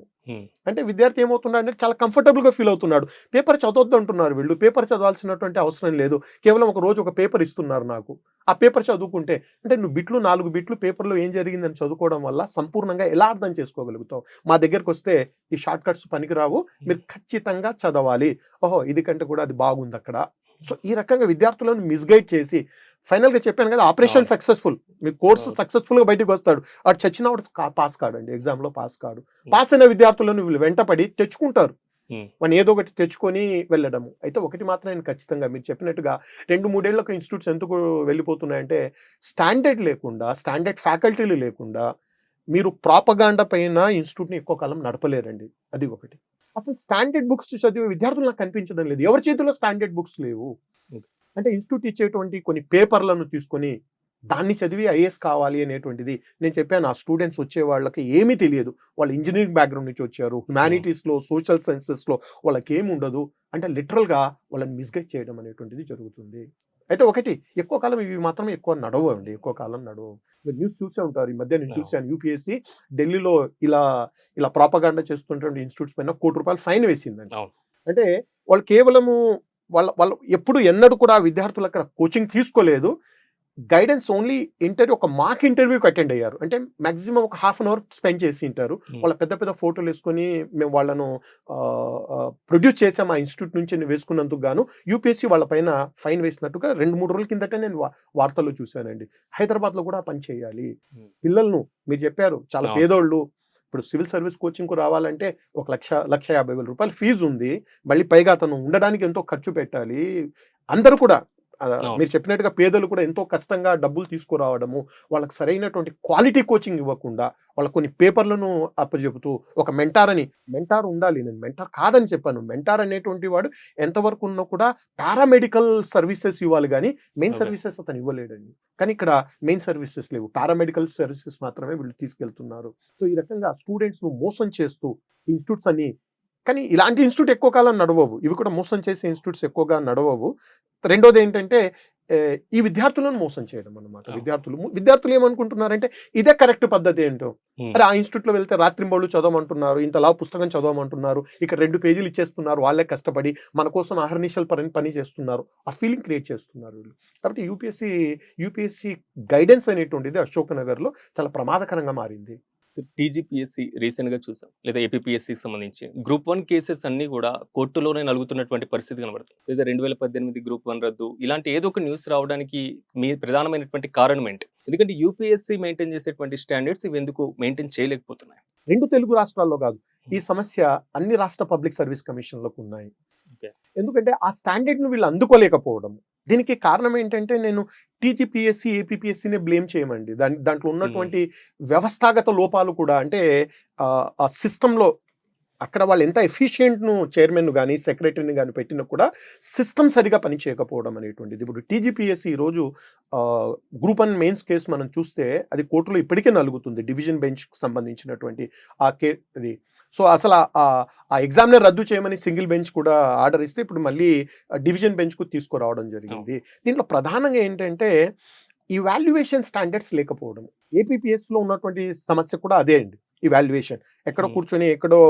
అంటే విద్యార్థి ఏమవుతున్నాడు అంటే చాలా కంఫర్టబుల్గా ఫీల్ అవుతున్నాడు. పేపర్ చదవద్దు అంటున్నారు వీళ్ళు, పేపర్ చదవాల్సినటువంటి అవసరం లేదు, కేవలం ఒక రోజు ఒక పేపర్ ఇస్తున్నారు నాకు, ఆ పేపర్ చదువుకుంటే అంటే నువ్వు 4 బిట్లు పేపర్లో ఏం జరిగిందని చదువుకోవడం వల్ల సంపూర్ణంగా ఎలా అర్థం చేసుకోగలుగుతావు. మా దగ్గరకు వస్తే ఈ షార్ట్ కట్స్ పనికిరావు, మీరు ఖచ్చితంగా చదవాలి, ఓహో ఇది కంటే కూడా అది బాగుంది అక్కడ. సో ఈ రకంగా విద్యార్థులను మిస్గైడ్ చేసి ఫైనల్గా చెప్పాను కదా, ఆపరేషన్ సక్సెస్ఫుల్, మీ కోర్సు సక్సెస్ఫుల్గా బయటకు వస్తాడు, వాడు చచ్చినవాడు పాస్ కాడు అండి, ఎగ్జామ్లో పాస్ కాడు. పాస్ అయిన విద్యార్థులను వీళ్ళు వెంటపడి తెచ్చుకుంటారు, మనం ఏదో ఒకటి తెచ్చుకొని వెళ్ళడము. అయితే ఒకటి మాత్రం నేను ఖచ్చితంగా మీరు చెప్పినట్టుగా 2-3 ఏళ్లకు ఇన్స్టిట్యూట్స్ ఎందుకు వెళ్ళిపోతున్నాయంటే స్టాండర్డ్ లేకుండా, స్టాండర్డ్ ఫ్యాకల్టీలు లేకుండా మీరు ప్రాపగాండా పైన ఇన్స్టిట్యూట్ని ఎక్కువ కాలం నడపలేరండి. అది ఒకటి. అసలు స్టాండర్డ్ బుక్స్ చదివే విద్యార్థులు నాకు కనిపించడం లేదు. ఎవరి చేతిలో స్టాండర్డ్ బుక్స్ లేవు. అంటే ఇన్స్టిట్యూట్ ఇచ్చేటువంటి కొన్ని పేపర్లను తీసుకొని దాన్ని చదివి ఐఏఎస్ కావాలి అనేటువంటిది నేను చెప్పాను. ఆ స్టూడెంట్స్ వచ్చే వాళ్ళకి ఏమీ తెలియదు, వాళ్ళు ఇంజనీరింగ్ బ్యాక్గ్రౌండ్ నుంచి వచ్చారు, హ్యుమానిటీస్లో సోషల్ సైన్సెస్లో వాళ్ళకి ఏమి ఉండదు. అంటే లిటరల్గా వాళ్ళని మిస్గైడ్ చేయడం అనేటువంటిది జరుగుతుంది. అయితే ఒకటి, ఎక్కువ కాలం ఇవి మాత్రం ఎక్కువ నడవు అండి, ఎక్కువ కాలం నడవు. మీరు న్యూస్ చూసే ఉంటారు, ఈ మధ్య నేను చూశాను, యూపీఎస్సీ ఢిల్లీలో ఇలా ప్రాపగాండా చేస్తున్నటువంటి ఇన్స్టిట్యూట్స్ పైన ₹1,00,00,000 ఫైన్ వేసిందండి. అంటే వాళ్ళు కేవలము వాళ్ళు ఎన్నడూ కూడా విద్యార్థులు అక్కడ కోచింగ్ తీసుకోలేదు, గైడెన్స్ ఓన్లీ ఇంటర్వ్యూ, ఒక మాక్ ఇంటర్వ్యూకి అటెండ్ అయ్యారు. అంటే మాక్సిమం ఒక ½ అవర్ స్పెండ్ చేసి ఉంటారు. వాళ్ళ పెద్ద ఫోటోలు వేసుకొని మేము వాళ్ళను ప్రొడ్యూస్ చేసాం ఆ ఇన్స్టిట్యూట్ నుంచి వేసుకున్నందుకు గాను యూపీఎస్సీ వాళ్ళ పైన ఫైన్ వేసినట్టుగా 2-3 రోజుల కిందట నేను వార్తల్లో చూశానండి. హైదరాబాద్లో కూడా పని చేయాలి. పిల్లలను మీరు చెప్పారు చాలా పేదోళ్ళు, ఇప్పుడు సివిల్ సర్వీస్ కోచింగ్కు రావాలంటే ₹1,50,000 ఫీజు ఉంది, మళ్ళీ పైగా అతను ఉండడానికి ఎంతో ఖర్చు పెట్టాలి. అందరూ కూడా మీరు చెప్పినట్టుగా పేదలు కూడా ఎంతో కష్టంగా డబ్బులు తీసుకురావడము, వాళ్ళకి సరైనటువంటి క్వాలిటీ కోచింగ్ ఇవ్వకుండా వాళ్ళకి కొన్ని పేపర్లను అప్పచెబుతూ ఒక మెంటార్ ఉండాలి. నేను మెంటార్ కాదని చెప్పాను. మెంటార్ అనేటువంటి వాడు ఎంతవరకు ఉన్నా కూడా పారామెడికల్ సర్వీసెస్ ఇవ్వాలి, కానీ మెయిన్ సర్వీసెస్ అతను ఇవ్వలేడండి. కానీ ఇక్కడ మెయిన్ సర్వీసెస్ లేవు, పారామెడికల్ సర్వీసెస్ మాత్రమే వీళ్ళు తీసుకెళ్తున్నారు. సో ఈ రకంగా స్టూడెంట్స్ను మోసం చేస్తూ ఇన్స్టిట్యూట్స్ అన్ని, కానీ ఇలాంటి ఇన్స్టిట్యూట్ ఎక్కువ కాలం నడవవు, ఇవి కూడా మోసం చేసే ఇన్స్టిట్యూట్స్ ఎక్కువగా నడవవు. రెండోది ఏంటంటే ఈ విద్యార్థులను మోసం చేయడం అన్నమాట. విద్యార్థులు ఏమనుకుంటున్నారంటే ఇదే కరెక్ట్ పద్ధతి ఏంటో. అరే ఆ ఇన్స్టిట్యూట్లో వెళ్తే రాత్రింబళ్ళు చదవమంటున్నారు, ఇంతలా పుస్తకం చదవమంటున్నారు, ఇక్కడ 2 పేజీలు ఇచ్చేస్తున్నారు, వాళ్ళే కష్టపడి మన కోసం అహర్నిశలు పని చేస్తున్నారు, ఆ ఫీలింగ్ క్రియేట్ చేస్తున్నారు వీళ్ళు. కాబట్టి యూపీఎస్సీ గైడెన్స్ అనేటువంటిది అశోక్ నగర్లో చాలా ప్రమాదకరంగా మారింది. టీజీపీఎస్సీ రీసెంట్ గా చూసాం, లేదా ఏపీపీఎస్సీకి సంబంధించి గ్రూప్ 1 కేసెస్ అన్ని కూడా కోర్టులోనే నలుగుతున్నటువంటి పరిస్థితి కనబడుతుంది. లేదా 2018 గ్రూప్ 1 రద్దు, ఇలాంటి ఏదో ఒక న్యూస్ రావడానికి మీ ప్రధానమైనటువంటి కారణం ఏంటి? ఎందుకంటే యూపీఎస్సీ మెయింటైన్ చేసేటువంటి స్టాండర్డ్స్ ఇవి ఎందుకు మెయింటైన్ చేయలేకపోతున్నాయి? 2 తెలుగు రాష్ట్రాల్లో కాదు, ఈ సమస్య అన్ని రాష్ట్ర పబ్లిక్ సర్వీస్ కమిషన్లకు ఉన్నాయి. ఎందుకంటే ఆ స్టాండర్డ్ ను వీళ్ళు అందుకోలేకపోవడం. దీనికి కారణం ఏంటంటే నేను టీజీపీఎస్సీ ఏపీపీఎస్సీని బ్లేమ్ చేయమండి. దాంట్లో ఉన్నటువంటి వ్యవస్థాగత లోపాలు కూడా, అంటే ఆ సిస్టంలో అక్కడ వాళ్ళు ఎంత ఎఫిషియెంట్ను చైర్మన్ కానీ సెక్రటరీని కానీ పెట్టినా కూడా సిస్టమ్ సరిగా పనిచేయకపోవడం అనేటువంటిది. ఇప్పుడు టీజీపీఎస్సీ ఈరోజు గ్రూప్ 1 మెయిన్స్ కేసు మనం చూస్తే అది కోర్టులో ఇప్పటికే నలుగుతుంది, డివిజన్ బెంచ్కి సంబంధించినటువంటి ఆ అది. సో అసలు ఆ ఎగ్జామ్ని రద్దు చేయమని సింగిల్ బెంచ్ కూడా ఆర్డర్ ఇస్తే ఇప్పుడు మళ్ళీ డివిజన్ బెంచ్కు తీసుకురావడం జరిగింది. దీంట్లో ప్రధానంగా ఏంటంటే ఇవాల్యుయేషన్ స్టాండర్డ్స్ లేకపోవడం. ఏపీపీఎస్లో ఉన్నటువంటి సమస్య కూడా అదే అండి, ఇవాల్యుయేషన్. ఎక్కడో కూర్చొని ఎక్కడో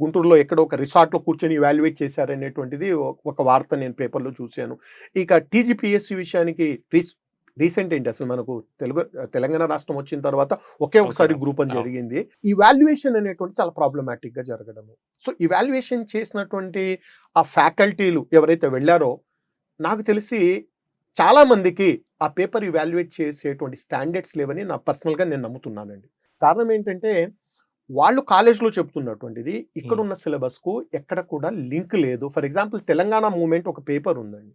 గుంటూరులో ఎక్కడో ఒక రిసార్ట్లో కూర్చొని ఇవాల్యుయేట్ చేశారనేటువంటిది ఒక వార్త నేను పేపర్లో చూశాను. ఇక టీజీపీఎస్సీ విషయానికి రీసెంట్ ఏంటి, అసలు మనకు తెలంగాణ రాష్ట్రం వచ్చిన తర్వాత ఒకే ఒకసారి గ్రూప్ 1 జరిగింది. ఇవాల్యుయేషన్ అనేటువంటి చాలా ప్రాబ్లమాటిక్ గా జరగడము. సో ఇవాల్యుయేషన్ చేసినటువంటి ఆ ఫ్యాకల్టీలు ఎవరైతే వెళ్ళారో నాకు తెలిసి చాలా మందికి ఆ పేపర్ ఇవాల్యుయేట్ చేసేటువంటి స్టాండర్డ్స్ లేవని నా పర్సనల్గా నేను నమ్ముతున్నానండి. కారణం ఏంటంటే వాళ్ళు కాలేజ్లో చెప్తున్నటువంటిది ఇక్కడ ఉన్న సిలబస్కు ఎక్కడ కూడా లింక్ లేదు. ఫర్ ఎగ్జాంపుల్ తెలంగాణ మూవ్మెంట్ ఒక పేపర్ ఉందండి.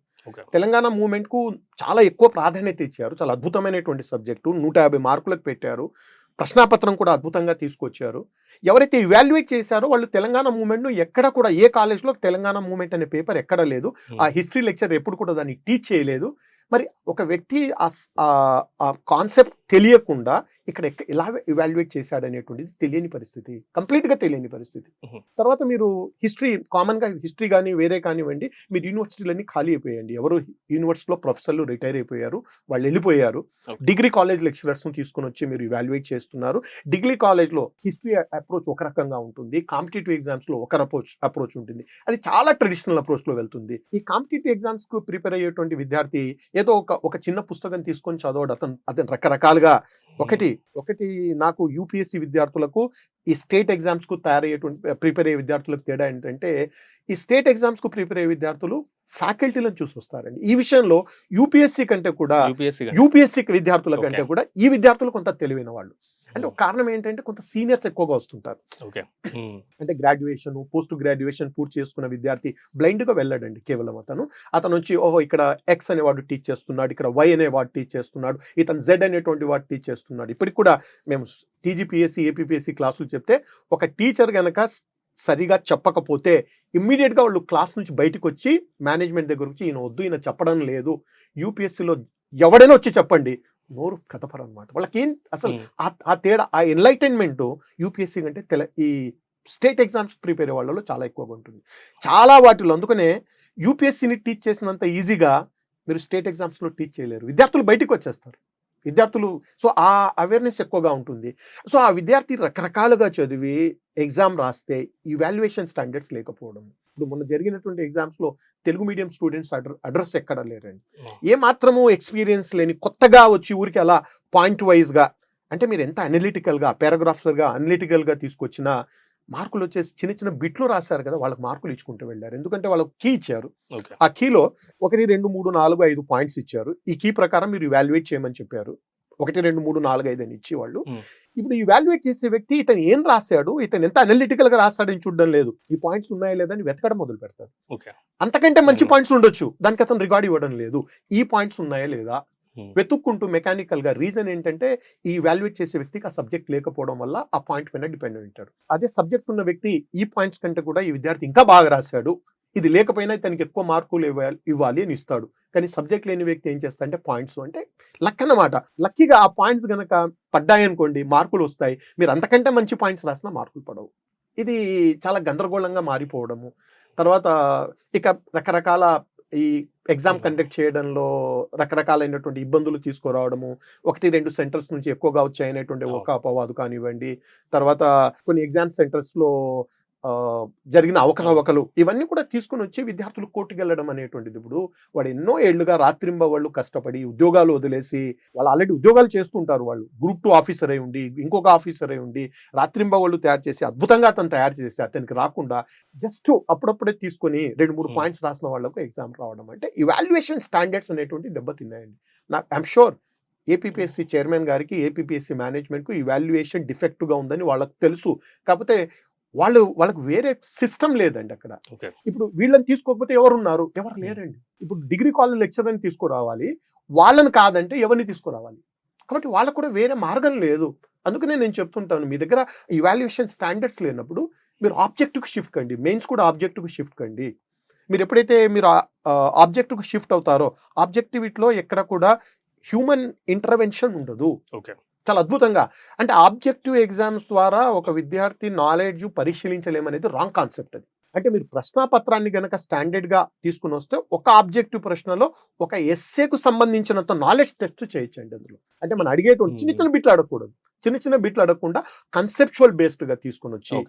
తెలంగాణ మూవ్మెంట్కు చాలా ఎక్కువ ప్రాధాన్యత ఇచ్చారు, చాలా అద్భుతమైనటువంటి సబ్జెక్టు, 150 మార్కులకు పెట్టారు, ప్రశ్నాపత్రం కూడా అద్భుతంగా తీసుకొచ్చారు. ఎవరైతే ఇవాల్యుయేట్ చేశారో వాళ్ళు తెలంగాణ మూవ్మెంట్ను ఎక్కడ కూడా ఏ కాలేజ్లో తెలంగాణ మూవ్మెంట్ అనే పేపర్ ఎక్కడ లేదు, ఆ హిస్టరీ లెక్చర్ ఎప్పుడు కూడా దాన్ని టీచ్ చేయలేదు. మరి ఒక వ్యక్తి ఆ కాన్సెప్ట్ తెలియకుండా ఇక్కడ ఎలా ఇవాల్యుయేట్ చేశాడనేటువంటిది తెలియని పరిస్థితి, కంప్లీట్గా తెలియని పరిస్థితి. తర్వాత మీరు కామన్గా హిస్టరీ కానీ వేరే కానివ్వండి, మీరు యూనివర్సిటీలన్నీ ఖాళీ అయిపోయాయండి. ఎవరు యూనివర్సిటీలో ప్రొఫెసర్లు రిటైర్ అయిపోయారు, వాళ్ళు వెళ్ళిపోయారు. డిగ్రీ కాలేజ్ లెక్చరర్స్ను తీసుకొని వచ్చి మీరు ఇవాల్యుయేట్ చేస్తున్నారు. డిగ్రీ కాలేజ్లో హిస్టరీ అప్రోచ్ ఒక రకంగా ఉంటుంది, కాంపిటేటివ్ ఎగ్జామ్స్లో ఒక అప్రోచ్ ఉంటుంది. అది చాలా ట్రెడిషనల్ అప్రోచ్లో వెళ్తుంది. ఈ కాంపిటేటివ్ ఎగ్జామ్స్కు ప్రిపేర్ అయ్యేటువంటి విద్యార్థి ఏదో ఒక చిన్న పుస్తకం తీసుకొని చదవడు, అతను రకరకాలుగా ఒకటి నాకు యూపీఎస్సీ విద్యార్థులకు ఈ స్టేట్ ఎగ్జామ్స్ కు ప్రిపేర్ అయ్యే విద్యార్థులకు తేడా ఏంటంటే, ఈ స్టేట్ ఎగ్జామ్స్ కు ప్రిపేర్ అయ్యే విద్యార్థులు ఫ్యాకల్టీలను చూసి వస్తారండి. ఈ విషయంలో యూపీఎస్సీ కంటే కూడా యూపీఎస్సీ విద్యార్థుల కంటే కూడా ఈ విద్యార్థులు కొంత తెలివైన వాళ్ళు. అంటే ఒక కారణం ఏంటంటే కొంత సీనియర్స్ ఎక్కువగా వస్తుంటారు. అంటే గ్రాడ్యుయేషన్ పోస్ట్ గ్రాడ్యుయేషన్ పూర్తి చేసుకున్న విద్యార్థి బ్లైండ్ గా వెళ్ళాడండి. కేవలం అతను వచ్చి ఇక్కడ ఎక్స్ అనే వాడు టీచ్ చేస్తున్నాడు, ఇక్కడ వై అనే వాడు టీచ్ చేస్తున్నాడు, ఇతను జెడ్ అనేటువంటి వాడు టీచ్ చేస్తున్నాడు. ఇప్పటికి కూడా మేము టీజీపీఎస్సీ ఏపీపీఎస్సీ క్లాసులు చెప్తే ఒక టీచర్ గనక సరిగా చెప్పకపోతే ఇమ్మీడియట్ గా వాళ్ళు క్లాస్ నుంచి బయటకు వచ్చి మేనేజ్మెంట్ దగ్గర వచ్చి ఈయన వద్దు, ఈయన చెప్పడం లేదు, యూపీఎస్సీలో ఎవడైనా వచ్చి చెప్పండి, నోరు కథపరు అనమాట. వాళ్ళకి ఏం అసలు ఆ తేడా, ఆ ఎన్లైటైన్మెంట్ యూపీఎస్సీ కంటే ఈ స్టేట్ ఎగ్జామ్స్ ప్రిపేర్ అయ్యే వాళ్ళలో చాలా ఎక్కువగా ఉంటుంది. చాలా వాటిలో అందుకనే యూపీఎస్సీని టీచ్ చేసినంత ఈజీగా మీరు స్టేట్ ఎగ్జామ్స్లో టీచ్ చేయలేరు. విద్యార్థులు బయటకు వచ్చేస్తారు. సో ఆ అవేర్నెస్ ఎక్కువగా ఉంటుంది. సో ఆ విద్యార్థి రకరకాలుగా చదివి ఎగ్జామ్ రాస్తే ఇవాల్యుయేషన్ స్టాండర్డ్స్ లేకపోవడం. ఇప్పుడు మొన్న జరిగినటువంటి ఎగ్జామ్స్లో తెలుగు మీడియం స్టూడెంట్స్ అడ్రస్ ఎక్కడ లేరండి. ఏ మాత్రము ఎక్స్పీరియన్స్ లేని కొత్తగా వచ్చి ఊరికి అలా పాయింట్ వైజ్గా, అంటే మీరు ఎంత అనలిటికల్గా పారాగ్రాఫ్స్గా అనలిటికల్గా తీసుకొచ్చినా మార్కులు వచ్చేసి చిన్న చిన్న బిట్లు రాశారు కదా, వాళ్ళకి మార్కులు ఇచ్చుకుంటూ వెళ్ళారు. ఎందుకంటే వాళ్ళకి కీ ఇచ్చారు, ఆ కీలో 1 2 3 4 5 పాయింట్స్ ఇచ్చారు. ఈ కీ ప్రకారం మీరు ఇవాల్యుయేట్ చేయమని చెప్పారు. 1 2 3 4 5 అని ఇచ్చేవాళ్ళు. ఇప్పుడు ఇవాల్యుయేట్ చేసే వ్యక్తి ఇతను ఏం రాశాడు, ఇతను ఎంత అనలిటికల్ గా రాశాడని చూడడం లేదు, ఈ పాయింట్స్ ఉన్నాయా లేదని వెతకడం మొదలు పెడతాడు. అంతకంటే మంచి పాయింట్స్ ఉండొచ్చు, దానికి అతను రికార్డ్ ఇవ్వడం లేదు. ఈ పాయింట్స్ ఉన్నాయా లేదా వెతుక్కుంటూ మెకానికల్ గా. రీజన్ ఏంటంటే ఈ ఇవాల్యుయేట్ చేసే వ్యక్తికి ఆ సబ్జెక్ట్ లేకపోవడం వల్ల ఆ పాయింట్ పైన డిపెండ్ అయి ఉంటాడు. అదే సబ్జెక్ట్ ఉన్న వ్యక్తి ఈ పాయింట్స్ కంటే కూడా ఈ విద్యార్థి ఇంకా బాగా రాశాడు, ఇది లేకపోయినా ఇతనికి ఎక్కువ మార్కులు ఇవ్వాలి అని ఇస్తాడు. కానీ సబ్జెక్ట్ లేని వ్యక్తి ఏం చేస్తా అంటే పాయింట్స్, అంటే లక్ అన్నమాట. లక్కీగా ఆ పాయింట్స్ గనక పడ్డాయనుకోండి మార్కులు వస్తాయి, మీరు అంతకంటే మంచి పాయింట్స్ రాసినా మార్కులు పడవు. ఇది చాలా గందరగోళంగా మారిపోవడము. తర్వాత ఇక రకరకాల ఈ ఎగ్జామ్ కండక్ట్ చేయడంలో రకరకాలైనటువంటి ఇబ్బందులు తీసుకురావడము, 1-2 సెంటర్స్ నుంచి ఎక్కువగా వచ్చాయనేటువంటి ఒక అపవాదు కానివ్వండి, తర్వాత కొన్ని ఎగ్జామ్ సెంటర్స్లో జరిగిన అవకతవకలు ఇవన్నీ కూడా తీసుకుని వచ్చి విద్యార్థులు కోర్టుకు వెళ్ళడం అనేటువంటిది. ఇప్పుడు వాడు ఎన్నో ఏళ్లుగా రాత్రింబవళ్ళు కష్టపడి ఉద్యోగాలు వదిలేసి, వాళ్ళు ఆల్రెడీ ఉద్యోగాలు చేస్తుంటారు, వాళ్ళు గ్రూప్ 2 ఆఫీసర్ అయి ఉండి, ఇంకొక ఆఫీసర్ అయి ఉండి, రాత్రింబవళ్ళు తయారు చేసి అద్భుతంగా అతను తయారు చేసి అతనికి రాకుండా జస్ట్ అప్పుడప్పుడే తీసుకొని 2-3 పాయింట్స్ రాసిన వాళ్ళకు ఎగ్జామ్ రావడం అంటే ఇవాల్యుయేషన్ స్టాండర్డ్స్ అనేటువంటి దెబ్బతిన్నాయండి. నాకు ఐఎమ్ షూర్ ఏపీపీఎస్సీ చైర్మన్ గారికి, ఏపీపీఎస్సీ మేనేజ్మెంట్కు ఇవాల్యుయేషన్ డిఫెక్ట్గా ఉందని వాళ్ళకు తెలుసు. కాకపోతే వాళ్ళకు వేరే సిస్టమ్ లేదండి అక్కడ. ఇప్పుడు వీళ్ళని తీసుకోకపోతే ఎవరున్నారు? ఎవరు లేరండి. ఇప్పుడు డిగ్రీ కాలేజ్ లెక్చరర్ని తీసుకురావాలి, వాళ్ళని కాదంటే ఎవరిని తీసుకురావాలి? కాబట్టి వాళ్ళకు కూడా వేరే మార్గం లేదు. అందుకనే నేను చెప్తుంటాను, మీ దగ్గర ఇవాల్యుయేషన్ స్టాండర్డ్స్ లేనప్పుడు మీరు ఆబ్జెక్టివ్కి షిఫ్ట్ కండి, మెయిన్స్ కూడా ఆబ్జెక్టివ్కి షిఫ్ట్ కండి. మీరు ఎప్పుడైతే మీరు ఆబ్జెక్టివ్కి షిఫ్ట్ అవుతారో ఆబ్జెక్టివిటీలో ఎక్కడ కూడా హ్యూమన్ ఇంటర్వెన్షన్ ఉండదు. చాలా అద్భుతంగా, అంటే ఆబ్జెక్టివ్ ఎగ్జామ్స్ ద్వారా ఒక విద్యార్థి నాలెడ్జ్ పరిశీలించలేమనేది రాంగ్ కాన్సెప్ట్. అది అంటే మీరు ప్రశ్నాపత్రాన్ని గనక స్టాండర్డ్గా తీసుకుని వస్తే ఒక ఆబ్జెక్టివ్ ప్రశ్నలో ఒక ఎస్సేకు సంబంధించినంత నాలెడ్జ్ టెస్ట్ చేయొచ్చండి. అందులో అంటే మనం అడిగేటువంటి చిన్న బిట్లు అడగకూడదు, చిన్న బిట్లు అడగకుండా కన్సెప్చువల్ బేస్డ్గా తీసుకుని వచ్చి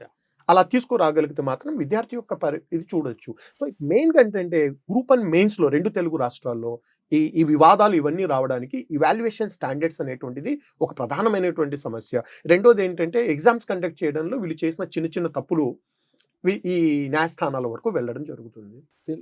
అలా తీసుకురాగలిగితే మాత్రం విద్యార్థి యొక్క ఇది చూడొచ్చు. సో మెయిన్గా ఏంటంటే గ్రూప్ 1 మెయిన్స్లో 2 తెలుగు రాష్ట్రాల్లో ఈ వివాదాలు ఇవన్నీ రావడానికి ఇవాల్యుయేషన్ స్టాండర్డ్స్ అనేటువంటిది ఒక ప్రధానమైనటువంటి సమస్య. రెండోది ఏంటంటే ఎగ్జామ్స్ కండక్ట్ చేయడంలో వీళ్ళు చేసిన చిన్న తప్పులు ఈ న్యాయస్థానాల వరకు వెళ్ళడం జరుగుతుంది.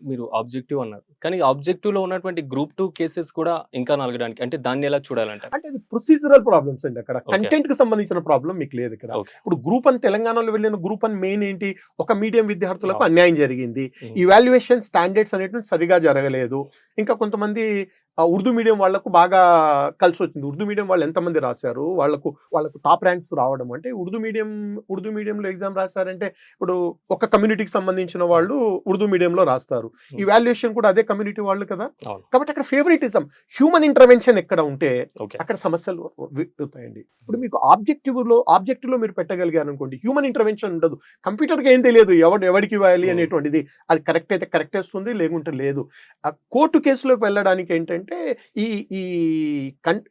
మీరు ఆబ్జెక్టివ్ అన్నారు, కానీ ఆబ్జెక్టివ్ లో ఉన్నటువంటి గ్రూప్ 2 కేసెస్ కూడా ఇంకా నలగడానికి, అంటే దాన్ని ఎలా చూడాలంటే అంటే అది ప్రొసీజరల్ ప్రాబ్లమ్స్ అండి. అక్కడ కంటెంట్ కి సంబంధించిన ప్రాబ్లం మీకు లేదు ఇక్కడ. ఇప్పుడు గ్రూప్ 1 తెలంగాణలో వెళ్ళిన గ్రూప్ 1 మెయిన్ ఏంటి? ఒక మీడియం విద్యార్థులకు అన్యాయం జరిగింది, ఇవాల్యుయేషన్ స్టాండర్డ్స్ అనేటువంటి సరిగా జరగలేదు. ఇంకా కొంతమంది ఉర్దూ మీడియం వాళ్లకు బాగా కలిసి వచ్చింది. ఉర్దూ మీడియం వాళ్ళు ఎంతమంది రాశారు, వాళ్ళకు టాప్ ర్యాంక్స్ రావడం అంటే ఉర్దూ మీడియంలో ఎగ్జామ్ రాశారంటే ఇప్పుడు ఒక కమ్యూనిటీకి సంబంధించిన వాళ్ళు ఉర్దూ మీడియంలో రాస్తారు, ఈ వాల్యుయేషన్ కూడా అదే కమ్యూనిటీ వాళ్ళు కదా. కాబట్టి అక్కడ ఫేవరెటిజం, హ్యూమన్ ఇంటర్వెన్షన్ ఎక్కడ ఉంటే అక్కడ సమస్యలు అవుతాయండి. ఇప్పుడు మీకు ఆబ్జెక్టివ్ లో మీరు పెట్టగలిగారు అనుకోండి, హ్యూమన్ ఇంటర్వెన్షన్ ఉండదు, కంప్యూటర్కి ఏం తెలియదు ఎవరికి ఇవ్వాలి అనేటువంటిది. అది కరెక్ట్ అయితే కరెక్ట్ వేస్తుంది, లేకుంటే లేదు. ఆ కోర్టు కేసులోకి వెళ్ళడానికి ఏంటంటే ఈ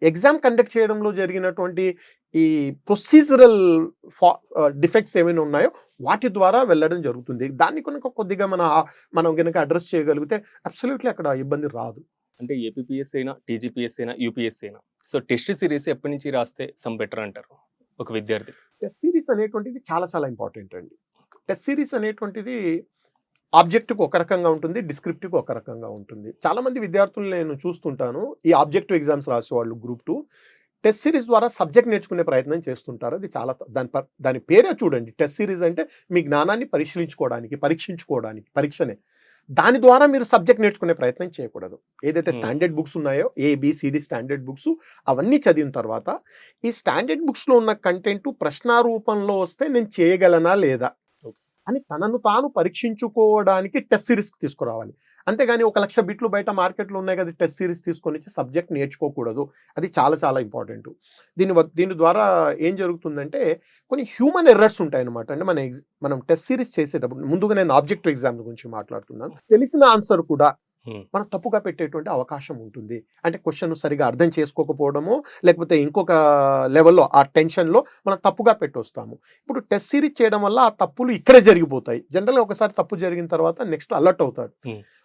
ఎగ్జామ్ కండక్ట్ చేయడంలో జరిగినటువంటి ఈ ప్రొసీజరల్ డిఫెక్ట్స్ ఏమైనా ఉన్నాయో వాటి ద్వారా వెళ్ళడం జరుగుతుంది. దాన్ని కనుక కొద్దిగా మనం కనుక అడ్రస్ చేయగలిగితే అబ్సల్యూట్లీ అక్కడ ఇబ్బంది రాదు. అంటే ఏపీపీఎస్సీ అయినా, టీజీపీఎస్సీ అయినా, యూపీఎస్సీ అయినా, సో టెస్ట్ సిరీస్ ఎప్పటి నుంచి రాస్తే సమ్ బెటర్ అంటారు ఒక విద్యార్థి? టెస్ట్ సిరీస్ అనేటువంటిది చాలా చాలా ఇంపార్టెంట్ అండి. టెస్ట్ సిరీస్ అనేటువంటిది ఆబ్జెక్టివ్కి ఒక రకంగా ఉంటుంది, డిస్క్రిప్టివ్కి ఒక రకంగా ఉంటుంది. చాలామంది విద్యార్థులు నేను చూస్తుంటాను, ఈ ఆబ్జెక్టివ్ ఎగ్జామ్స్ రాసేవాళ్ళు గ్రూప్ 2 టెస్ట్ సిరీస్ ద్వారా సబ్జెక్ట్ నేర్చుకునే ప్రయత్నం చేస్తుంటారు. అది చాలా దాని పేరే చూడండి, టెస్ట్ సిరీస్ అంటే మీ జ్ఞానాన్ని పరీక్షించుకోవడానికి పరీక్షనే. దాని ద్వారా మీరు సబ్జెక్ట్ నేర్చుకునే ప్రయత్నం చేయకూడదు. ఏదైతే స్టాండర్డ్ బుక్స్ ఉన్నాయో ABCD స్టాండర్డ్ బుక్స్ అవన్నీ చదివిన తర్వాత ఈ స్టాండర్డ్ బుక్స్లో ఉన్న కంటెంట్ ప్రశ్నారూపంలో వస్తే నేను చేయగలనా లేదా అని తనను తాను పరీక్షించుకోవడానికి టెస్ట్ సిరీస్ తీసుకురావాలి. అంతేగాని 1,00,000 బిట్లు బయట మార్కెట్లో ఉన్నాయి కదా, టెస్ట్ సిరీస్ తీసుకొని వచ్చి సబ్జెక్ట్ నేర్చుకోకూడదు. అది చాలా చాలా ఇంపార్టెంట్. దీని ద్వారా ఏం జరుగుతుందంటే కొన్ని హ్యూమన్ ఎర్రర్స్ ఉంటాయన్నమాట. అంటే మనం టెస్ట్ సిరీస్ చేసేటప్పుడు ముందుగా నేను ఆబ్జెక్టివ్ ఎగ్జామ్ గురించి మాట్లాడుతున్నాను, తెలిసిన ఆన్సర్ కూడా మనం తప్పుగా పెట్టేటువంటి అవకాశం ఉంటుంది. అంటే క్వశ్చన్ సరిగా అర్థం చేసుకోకపోవడము, లేకపోతే ఇంకొక లెవెల్లో ఆ టెన్షన్లో మనం తప్పుగా పెట్టొస్తాము. ఇప్పుడు టెస్ట్ సిరీస్ చేయడం వల్ల ఆ తప్పులు ఇక్కడే జరిగిపోతాయి. జనరల్గా ఒకసారి తప్పు జరిగిన తర్వాత నెక్స్ట్ అలర్ట్ అవుతాడు.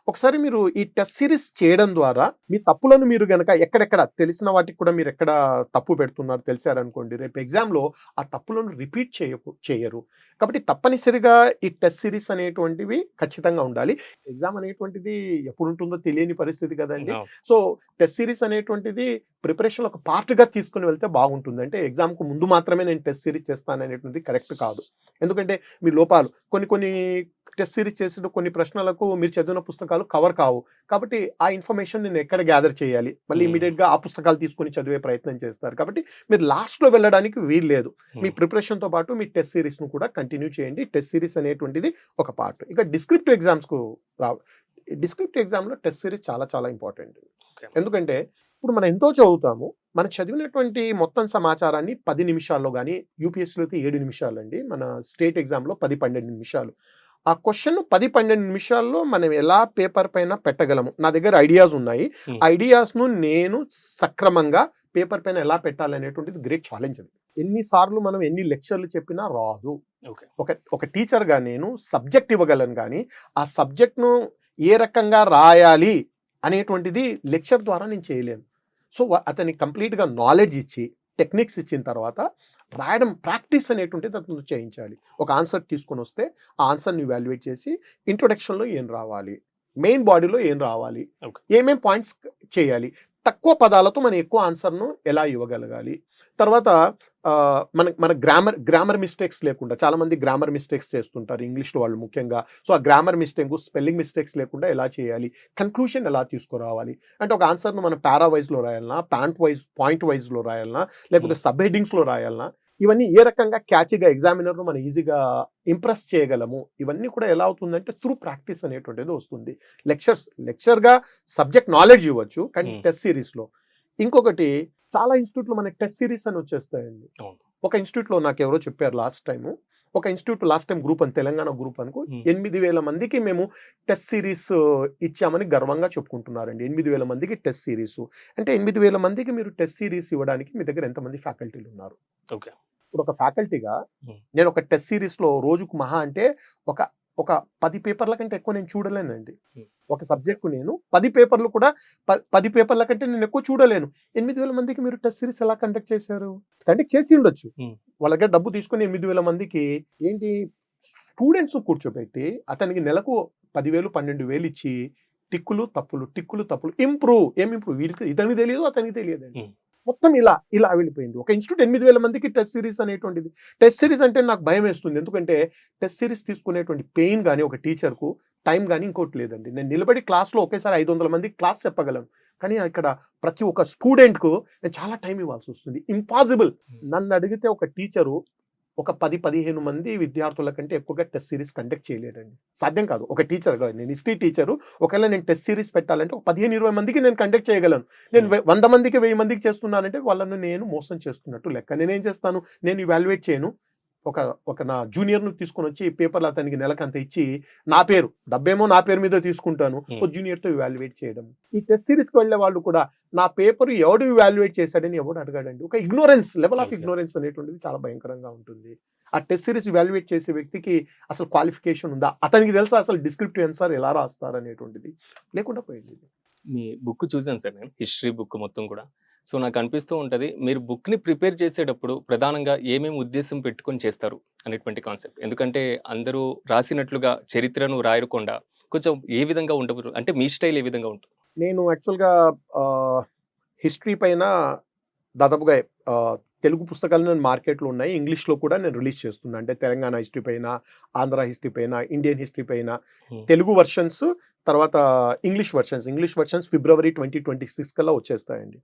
ఒకసారి మీరు ఈ టెస్ట్ సిరీస్ చేయడం ద్వారా మీ తప్పులను మీరు గనక ఎక్కడెక్కడ తెలిసిన వాటికి కూడా మీరు ఎక్కడ తప్పు పెడుతున్నారు తెలిసారనుకోండి, రేపు ఎగ్జామ్లో ఆ తప్పులను రిపీట్ చేయరు. కాబట్టి తప్పనిసరిగా ఈ టెస్ట్ సిరీస్ అనేటువంటివి ఖచ్చితంగా ఉండాలి. ఎగ్జామ్ అనేటువంటిది ఎప్పుడు ఉంటుందో తెలియని పరిస్థితి కదండి. సో టెస్ట్ సిరీస్ అనేటువంటిది ప్రిపరేషన్ ఒక పార్ట్గా తీసుకుని వెళ్తే బాగుంటుంది. అంటే ఎగ్జామ్కు ముందు మాత్రమే నేను టెస్ట్ సిరీస్ చేస్తాను అనేటువంటిది కరెక్ట్ కాదు. ఎందుకంటే మీ లోపాలు కొన్ని టెస్ట్ సిరీస్ చేసిన కొన్ని ప్రశ్నలకు మీరు చదివిన పుస్తకాలు కవర్ కావు. కాబట్టి ఆ ఇన్ఫర్మేషన్ నేను ఎక్కడ గ్యాదర్ చేయాలి, మళ్ళీ ఇమీడియట్గా ఆ పుస్తకాలు తీసుకొని చదివే ప్రయత్నం చేస్తారు. కాబట్టి మీరు లాస్ట్లో వెళ్ళడానికి వీలు లేదు. మీ ప్రిపరేషన్తో పాటు మీ టెస్ట్ సిరీస్ను కూడా కంటిన్యూ చేయండి. టెస్ట్ సిరీస్ అనేటువంటిది ఒక పార్ట్. ఇక డిస్క్రిప్టివ్ ఎగ్జామ్స్కు డిస్క్రిప్టివ్ ఎగ్జామ్లో టెస్ట్ సిరీస్ చాలా చాలా ఇంపార్టెంట్. ఎందుకంటే ఇప్పుడు మనం ఎంతో చదువుతాము, మనం చదివినటువంటి మొత్తం సమాచారాన్ని 10 నిమిషాల్లో, కానీ యూపీఎస్సీలో అయితే 7 నిమిషాలు అండి, మన స్టేట్ ఎగ్జామ్లో 10-12 నిమిషాలు. ఆ క్వశ్చన్ 10-12 నిమిషాల్లో మనం ఎలా పేపర్ పైన పెట్టగలము. నా దగ్గర ఐడియాస్ ఉన్నాయి. ఐడియాస్ను నేను సక్రమంగా పేపర్ పైన ఎలా పెట్టాలనేటువంటిది గ్రేట్ ఛాలెంజ్ అది. ఎన్నిసార్లు మనం ఎన్ని లెక్చర్లు చెప్పినా రాదు. ఒక టీచర్గా నేను సబ్జెక్ట్ ఇవ్వగలను, కానీ ఆ సబ్జెక్ట్ను ఏ రకంగా రాయాలి అనేటువంటిది లెక్చర్ ద్వారా నేను చేయలేను. సో అతనికి కంప్లీట్గా నాలెడ్జ్ ఇచ్చి టెక్నిక్స్ ఇచ్చిన తర్వాత రాయడం ప్రాక్టీస్ అనేటువంటిది అతను చేయించాలి. ఒక ఆన్సర్ తీసుకొని వస్తే ఆ ఆన్సర్ని ఇవాల్యుయేట్ చేసి ఇంట్రొడక్షన్లో ఏం రావాలి, మెయిన్ బాడీలో ఏం రావాలి, ఏమేం పాయింట్స్ చేయాలి, తక్కువ పదాలతో మనం ఎక్కువ ఆన్సర్ను ఎలా ఇవ్వగలగాలి. తర్వాత మన గ్రామర్ మిస్టేక్స్ లేకుండా, చాలామంది గ్రామర్ మిస్టేక్స్ చేస్తుంటారు ఇంగ్లీష్లో వాళ్ళు ముఖ్యంగా. సో ఆ గ్రామర్ మిస్టేక్, స్పెల్లింగ్ మిస్టేక్స్ లేకుండా ఎలా చేయాలి, కన్క్లూషన్ ఎలా తీసుకురావాలి. అంటే ఒక ఆన్సర్ను మనం పారా వైజ్లో రాయాలన్నా, పాయింట్ వైజ్లో రాయాలన్నా, లేకపోతే సబ్ హెడ్డింగ్స్లో రాయాలన్నా, ఇవన్నీ ఏ రకంగా క్యాచీగా ఎగ్జామినర్ను మనం ఈజీగా ఇంప్రెస్ చేయగలము, ఇవన్నీ కూడా ఎలా అవుతుందంటే త్రూ ప్రాక్టీస్ అనేటువంటిది వస్తుంది. లెక్చర్గా సబ్జెక్ట్ నాలెడ్జ్ ఇవ్వచ్చు, కానీ టెస్ట్ సిరీస్లో. ఇంకొకటి, చాలా ఇన్స్టిట్యూట్లో మనకి టెస్ట్ సిరీస్ అని వచ్చేస్తాయండి. ఒక ఇన్స్టిట్యూట్లో నాకు ఎవరో చెప్పారు లాస్ట్ టైం గ్రూప్ అని, తెలంగాణ గ్రూప్ అనుకో, 8,000 మందికి మేము టెస్ట్ సిరీస్ ఇచ్చామని గర్వంగా చెప్పుకుంటున్నారండి. 8,000 మందికి టెస్ట్ సిరీస్ అంటే 8,000 మందికి మీరు టెస్ట్ సిరీస్ ఇవ్వడానికి మీ దగ్గర ఎంతమంది ఫ్యాకల్టీలు ఉన్నారు? ఇప్పుడు ఒక ఫ్యాకల్టీగా నేను ఒక టెస్ట్ సిరీస్లో రోజుకు మహా అంటే ఒక 10 పేపర్ల కంటే ఎక్కువ నేను చూడలేనండి. ఒక సబ్జెక్టు నేను 10 పేపర్లు కూడా 10 పేపర్ల కంటే నేను ఎక్కువ చూడలేను. 8,000 మందికి మీరు టెస్ట్ సిరీస్ ఎలా కండక్ట్ చేశారు? కండక్ట్ చేసి ఉండొచ్చు. వాళ్ళ దగ్గర డబ్బు తీసుకుని 8,000 మందికి ఏంటి స్టూడెంట్స్ కూర్చోబెట్టి అతనికి నెలకు 10,000 12,000 ఇచ్చి టిక్కులు తప్పులు ఇంప్రూవ్ వీడికి ఇతనికి తెలియదు, అతనికి తెలియదండి. మొత్తం ఇలా వెళ్ళిపోయింది. ఒక ఇన్స్టిట్యూట్ 8,000 మందికి టెస్ట్ సిరీస్ అనేటువంటిది. టెస్ట్ సిరీస్ అంటే నాకు భయం వేస్తుంది. ఎందుకంటే టెస్ట్ సిరీస్ తీసుకునేటువంటి పెయిన్ కానీ ఒక టీచర్కు, టైం కానీ ఇంకోటి లేదండి. నేను నిలబడి క్లాస్లో ఒకేసారి 500 మందికి క్లాస్ చెప్పగలను, కానీ ఇక్కడ ప్రతి ఒక్క స్టూడెంట్కు నేను చాలా టైం ఇవ్వాల్సి వస్తుంది. ఇంపాసిబుల్. నన్ను అడిగితే ఒక టీచరు ఒక 10-15 మంది విద్యార్థుల కంటే ఎక్కువగా టెస్ట్ సిరీస్ కండక్ట్ చేయలేడండి. సాధ్యం కాదు. ఒక టీచర్గా, నేను హిస్టరీ టీచరు, ఒకవేళ నేను టెస్ట్ సిరీస్ పెట్టాలంటే ఒక 15-20 మందికి నేను కండక్ట్ చేయగలను. నేను 100 మందికి 1000 మందికి చేస్తున్నానంటే వాళ్ళను నేను మోసం చేస్తున్నట్టు లెక్క. నేనేం చేస్తాను, నేను ఇవాల్యుయేట్ చేయను. ఒక నా జూనియర్ను తీసుకొని వచ్చి పేపర్లు అతనికి నెలకంత ఇచ్చి నా పేరు డబ్బేమో నా పేరు మీద తీసుకుంటాను, ఒక జూనియర్తో ఇవాల్యుయేట్ చేయడం. ఈ టెస్ట్ సిరీస్కి వెళ్ళే వాళ్ళు కూడా నా పేపర్ ఎవడు ఇవాల్యుయేట్ చేశాడని ఎవడు అడగాడండి. ఒక ఇగ్నోరెన్స్, లెవెల్ ఆఫ్ ఇగ్నోరెన్స్ అనేటువంటిది చాలా భయంకరంగా ఉంటుంది. ఆ టెస్ట్ సిరీస్ ఇవాల్యుయేట్ చేసే వ్యక్తికి అసలు క్వాలిఫికేషన్ ఉందా, అతనికి తెలుసా అసలు డిస్క్రిప్టివ్ ఆన్సర్ ఎలా రాస్తారు అనేటువంటిది లేకుండా పోయింది. మీ బుక్ చూసాను సార్ నేను, హిస్టరీ బుక్ మొత్తం కూడా. సో నాకు అనిపిస్తూ ఉంటుంది, మీరు బుక్ని ప్రిపేర్ చేసేటప్పుడు ప్రధానంగా ఏమేమి ఉద్దేశం పెట్టుకొని చేస్తారు అనేటువంటి కాన్సెప్ట్. ఎందుకంటే అందరూ రాసినట్లుగా చరిత్రను రాయకుండా కొంచెం ఏ విధంగా ఉండదు, అంటే మీ స్టైల్ ఏ విధంగా ఉంటుంది? నేను యాక్చువల్గా హిస్టరీ పైన దాదాపుగా తెలుగు పుస్తకాలు నేను మార్కెట్లో ఉన్నాయి, ఇంగ్లీష్లో కూడా నేను రిలీజ్ చేస్తున్నాను. అంటే తెలంగాణ హిస్టరీ పైన, ఆంధ్ర హిస్టరీ పైన, ఇండియన్ హిస్టరీ పైన తెలుగు వర్షన్స్, తర్వాత ఇంగ్లీష్ వర్షన్స్ ఫిబ్రవరి 2026 కల్లా వచ్చేస్తాయండి.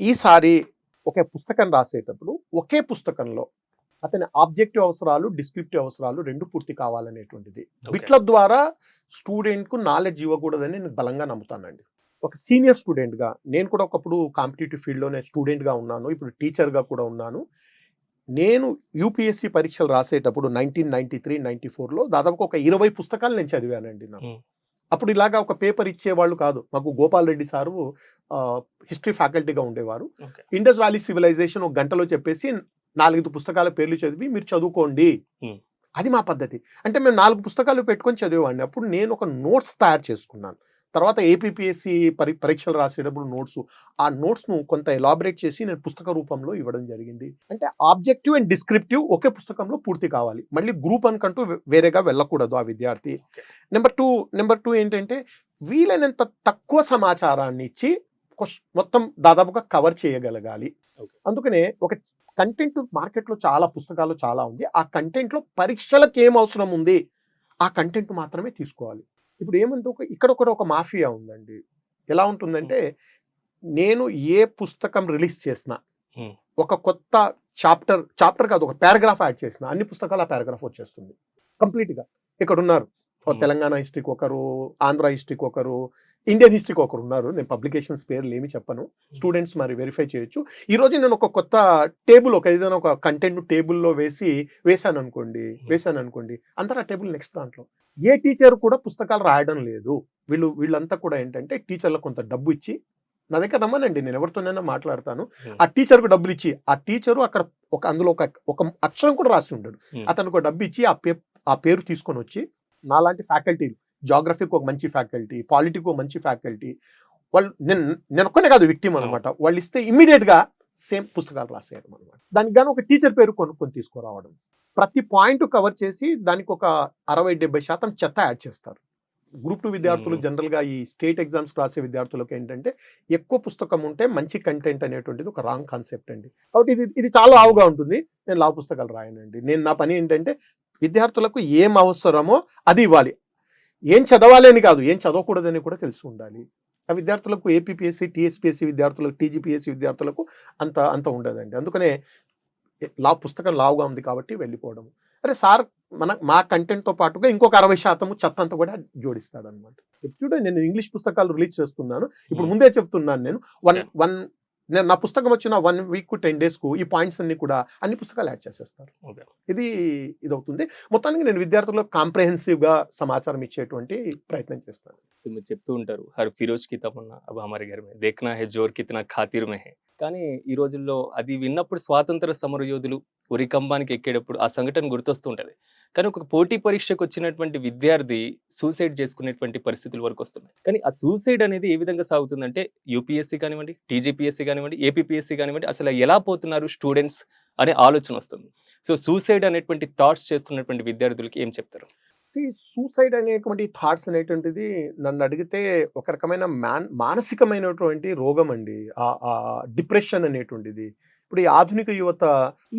ఈసారి ఒక పుస్తకం రాసేటప్పుడు ఒకే పుస్తకంలో అతని ఆబ్జెక్టివ్ అవసరాలు, డిస్క్రిప్టివ్ అవసరాలు 2 పూర్తి కావాలనేటువంటిది. బిట్ల ద్వారా స్టూడెంట్కు నాలెడ్జ్ ఇవ్వకూడదని నేను బలంగా నమ్ముతానండి. ఒక సీనియర్ స్టూడెంట్గా నేను కూడా ఒకప్పుడు కాంపిటేటివ్ ఫీల్డ్లోనే స్టూడెంట్గా ఉన్నాను, ఇప్పుడు టీచర్గా కూడా ఉన్నాను. నేను యూపీఎస్సీ పరీక్షలు రాసేటప్పుడు 1993-94లో దాదాపు ఒక 20 పుస్తకాలు నేను చదివానండి. నాకు అప్పుడు ఇలాగా ఒక పేపర్ ఇచ్చేవాళ్ళు కాదు. మాకు గోపాల్ రెడ్డి సారు హిస్టరీ ఫ్యాకల్టీగా ఉండేవారు. ఇండస్ వ్యాలీ సివిలైజేషన్ ఒక గంటలో చెప్పేసి 4 పుస్తకాల పేర్లు చదివి మీరు చదువుకోండి, అది మా పద్ధతి. అంటే మేము 4 పుస్తకాలు పెట్టుకొని చదివేవాడిని. అప్పుడు నేను ఒక నోట్స్ తయారు చేసుకున్నాను. తర్వాత ఏపీపీఎస్సీ పరీక్షలు రాసేటప్పుడు ఆ నోట్స్ను కొంత ఎలాబరేట్ చేసి నేను పుస్తక రూపంలో ఇవ్వడం జరిగింది. అంటే ఆబ్జెక్టివ్ అండ్ డిస్క్రిప్టివ్ ఒకే పుస్తకంలో పూర్తి కావాలి, మళ్ళీ గ్రూప్ అనుకంటూ వేరేగా వెళ్ళకూడదు ఆ విద్యార్థి. నెంబర్ టూ ఏంటంటే వీలైనంత తక్కువ సమాచారాన్ని ఇచ్చి మొత్తం దాదాపుగా కవర్ చేయగలగాలి. అందుకనే ఒక కంటెంట్ మార్కెట్లో చాలా పుస్తకాలు చాలా ఉంది. ఆ కంటెంట్లో పరీక్షలకు ఏం అవసరం ఉంది ఆ కంటెంట్ మాత్రమే తీసుకోవాలి. ఇప్పుడు ఏమంటే ఇక్కడ ఒక మాఫియా ఉందండి. ఎలా ఉంటుందంటే, నేను ఏ పుస్తకం రిలీజ్ చేసినా ఒక కొత్త చాప్టర్ కాదు, ఒక పారాగ్రాఫ్ యాడ్ చేసిన అన్ని పుస్తకాలు ఆ పారాగ్రాఫ్ వచ్చేస్తుంది కంప్లీట్గా. ఇక్కడ ఉన్నారు తెలంగాణ హిస్టరీకి ఒకరు, ఆంధ్ర హిస్టరీకి ఒకరు, ఇండియన్ హిస్టరీకి ఒకరు ఉన్నారు, నేను పబ్లికేషన్స్ పేర్లు ఏమి చెప్పను, స్టూడెంట్స్ మరి వెరిఫై చేయొచ్చు. ఈ రోజు నేను ఒక కొత్త టేబుల్, ఏదైనా ఒక కంటెంట్ టేబుల్లో వేసాను అనుకోండి, అందరూ ఆ టేబుల్ నెక్స్ట్ దాంట్లో. ఏ టీచర్ కూడా పుస్తకాలు రాయడం లేదు. వీళ్ళంతా కూడా ఏంటంటే టీచర్లకు కొంత డబ్బు ఇచ్చి, నా దగ్గర రమ్మనండి, నేను ఎవరితోనైనా మాట్లాడతాను, ఆ టీచర్కు డబ్బులు ఇచ్చి, ఆ టీచరు అక్కడ అందులో ఒక అక్షరం కూడా రాసి ఉండడు, అతనికి ఒక డబ్బు ఇచ్చి ఆ పేరు తీసుకొని వచ్చి, నాలాంటి ఫ్యాకల్టీలు, జాగ్రఫీకి ఒక మంచి ఫ్యాకల్టీ, పాలిటీకి ఒక మంచి ఫ్యాకల్టీ, వాళ్ళు నేను ఒక్కనే కాదు విక్టిమ్ అనమాట, వాళ్ళు ఇస్తే ఇమ్మీడియట్ గా సేమ్ పుస్తకాలు రాసేయడం అనమాట. దానికి గాను ఒక టీచర్ పేరు కొనుక్కొని తీసుకురావడం, ప్రతి పాయింట్ కవర్ చేసి దానికి ఒక 60-70% చెత్త యాడ్ చేస్తారు. గ్రూప్ 2 విద్యార్థులు జనరల్ గా ఈ స్టేట్ ఎగ్జామ్స్ రాసే విద్యార్థులకు ఏంటంటే ఎక్కువ పుస్తకం ఉంటే మంచి కంటెంట్ అనేటువంటిది ఒక రాంగ్ కాన్సెప్ట్ అండి. కాబట్టి ఇది చాలా లావుగా ఉంటుంది. నేను లావు పుస్తకాలు రాయనండి. నా పని ఏంటంటే విద్యార్థులకు ఏం అవసరమో అది ఇవ్వాలి. ఏం చదవాలి అని కాదు, ఏం చదవకూడదని కూడా తెలిసి ఉండాలి. ఆ విద్యార్థులకు ఏపీపీఎస్సీ, టీఎస్పీఎస్సీ విద్యార్థులకు, టీజీపీఎస్సీ విద్యార్థులకు అంత ఉండదండి. అందుకనే పుస్తకం లావుగా ఉంది కాబట్టి వెళ్ళిపోవడం. అరే సార్, మా కంటెంట్తో పాటుగా ఇంకొక 60% చెత్త అంతా కూడా జోడిస్తాడు అనమాట. చూడండి, నేను ఇంగ్లీష్ పుస్తకాలు రిలీజ్ చేస్తున్నాను, ఇప్పుడు ముందే చెప్తున్నాను, నేను నా పుస్తకం వచ్చిన 1 week to 10 days ఈ పాయింట్స్ అన్ని కూడా అన్ని పుస్తకాలు యాడ్ చేసేస్తారు. ఇది అవుతుంది. మొత్తానికి నేను విద్యార్థులకు కాంప్రహెన్సివ్ గా సమాచారం ఇచ్చేటువంటి ప్రయత్నం చేస్తాను. మీరు చెప్తూ ఉంటారు, హర్ ఫిరోజ్ కి తమన్నా అబ్ హమారే ఘర్ మే దేఖ్నా హై జోర్ కిత్నా ఖాతిర్ మే హై. కానీ ఈ రోజుల్లో అది విన్నప్పుడు స్వాతంత్ర సమర యోధులు ఉరికంబానికి ఎక్కేటప్పుడు ఆ సంఘటన గుర్తొస్తూ ఉంటుంది. కానీ ఒక పోటీ పరీక్షకు వచ్చినటువంటి విద్యార్థి సూసైడ్ చేసుకునేటువంటి పరిస్థితుల వరకు వస్తున్నాయి. కానీ ఆ సూసైడ్ అనేది ఏ విధంగా సాగుతుందంటే యూపీఎస్సీ కానివ్వండి, టీజీపీఎస్సీ కానివ్వండి, ఏపీపీఎస్సీ కానివ్వండి, అసలు ఎలా పోతున్నారు స్టూడెంట్స్ అనే ఆలోచన వస్తుంది. సో సూసైడ్ అనేటువంటి థాట్స్ చేస్తున్నటువంటి విద్యార్థులకి ఏం చెప్తారు? సూసైడ్ అనేటువంటి థాట్స్ అనేటువంటిది నన్ను అడిగితే ఒక రకమైన మానసికమైనటువంటి రోగం అండి. ఆ డిప్రెషన్ అనేటువంటిది ఇప్పుడు ఈ ఆధునిక యువత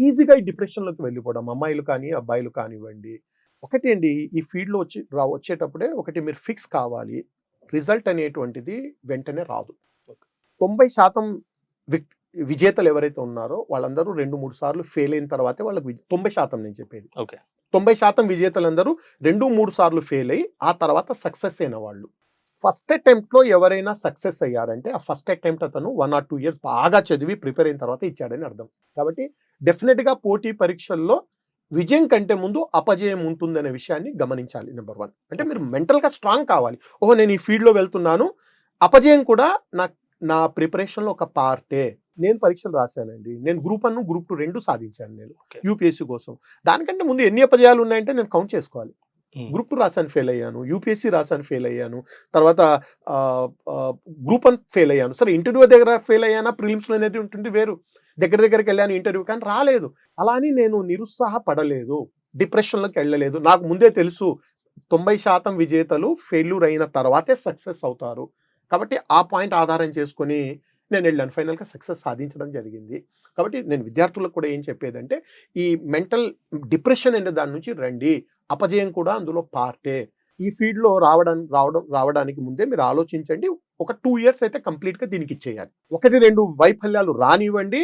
ఈజీగా ఈ డిప్రెషన్లోకి వెళ్ళిపోవడం, అమ్మాయిలు కానీ అబ్బాయిలు కానివ్వండి. ఒకటి అండి, ఈ ఫీల్డ్లో వచ్చేటప్పుడే ఒకటి మీరు ఫిక్స్ కావాలి, రిజల్ట్ అనేటువంటిది వెంటనే రాదు. 90% విజేతలు ఎవరైతే ఉన్నారో వాళ్ళందరూ 2-3 సార్లు ఫెయిల్ అయిన తర్వాతే వాళ్ళకి 90% నేను చెప్పేది. 90% విజేతలందరూ 2-3 సార్లు ఫెయిల్ అయ్యి ఆ తర్వాత సక్సెస్ అయిన వాళ్ళు. ఫస్ట్ అటెంప్ట్లో ఎవరైనా సక్సెస్ అయ్యారంటే ఆ ఫస్ట్ అటెంప్ట్ అతను 1 or 2 years బాగా చదివి ప్రిపేర్ అయిన తర్వాత ఇచ్చాడని అర్థం. కాబట్టి డెఫినెట్గా పోటీ పరీక్షల్లో విజయం కంటే ముందు అపజయం ఉంటుందనే విషయాన్ని గమనించాలి. నెంబర్ 1 అంటే మీరు మెంటల్గా స్ట్రాంగ్ కావాలి. ఓహో, నేను ఈ ఫీల్డ్లో వెళ్తున్నాను, అపజయం కూడా నా ప్రిపరేషన్లో ఒక పార్టే. నేను పరీక్షలు రాశానండి, నేను గ్రూప్ 1, గ్రూప్ 2 2 సాధించాను నేను యూపీఎస్సీ కోసం. దానికంటే ముందు ఎన్ని అపజయాలు ఉన్నాయంటే నేను కౌంట్ చేసుకోవాలి. గ్రూప్ 2 రాసాను, ఫెయిల్ అయ్యాను, యూపీఎస్సీ రాసాను, ఫెయిల్ అయ్యాను, తర్వాత గ్రూప్ 1 ఫెయిల్ అయ్యాను. సరే, ఇంటర్వ్యూ దగ్గర ఫెయిల్ అయ్యానా, ప్రిలిమ్స్లో అనేది ఉంటుంది వేరు, దగ్గరికి వెళ్ళాను ఇంటర్వ్యూ కానీ రాలేదు. అలా అని నేను నిరుత్సాహపడలేదు, డిప్రెషన్లోకి వెళ్ళలేదు. నాకు ముందే తెలుసు 90% విజేతలు ఫెయిల్యూర్ అయిన తర్వాతే సక్సెస్ అవుతారు. కాబట్టి ఆ పాయింట్ ఆధారం చేసుకొని నేను వెళ్ళాను, ఫైనల్గా సక్సెస్ సాధించడం జరిగింది. కాబట్టి నేను విద్యార్థులకు కూడా ఏం చెప్పేదంటే, ఈ మెంటల్ డిప్రెషన్ అనే దాని నుంచి రండి, అపజయం కూడా అందులో పార్టే. ఈ ఫీల్డ్లో రావడానికి ముందే మీరు ఆలోచించండి. ఒక 2 years అయితే కంప్లీట్గా దీనికి ఇచ్చేయాలి. 1-2 వైఫల్యాలు రానివ్వండి,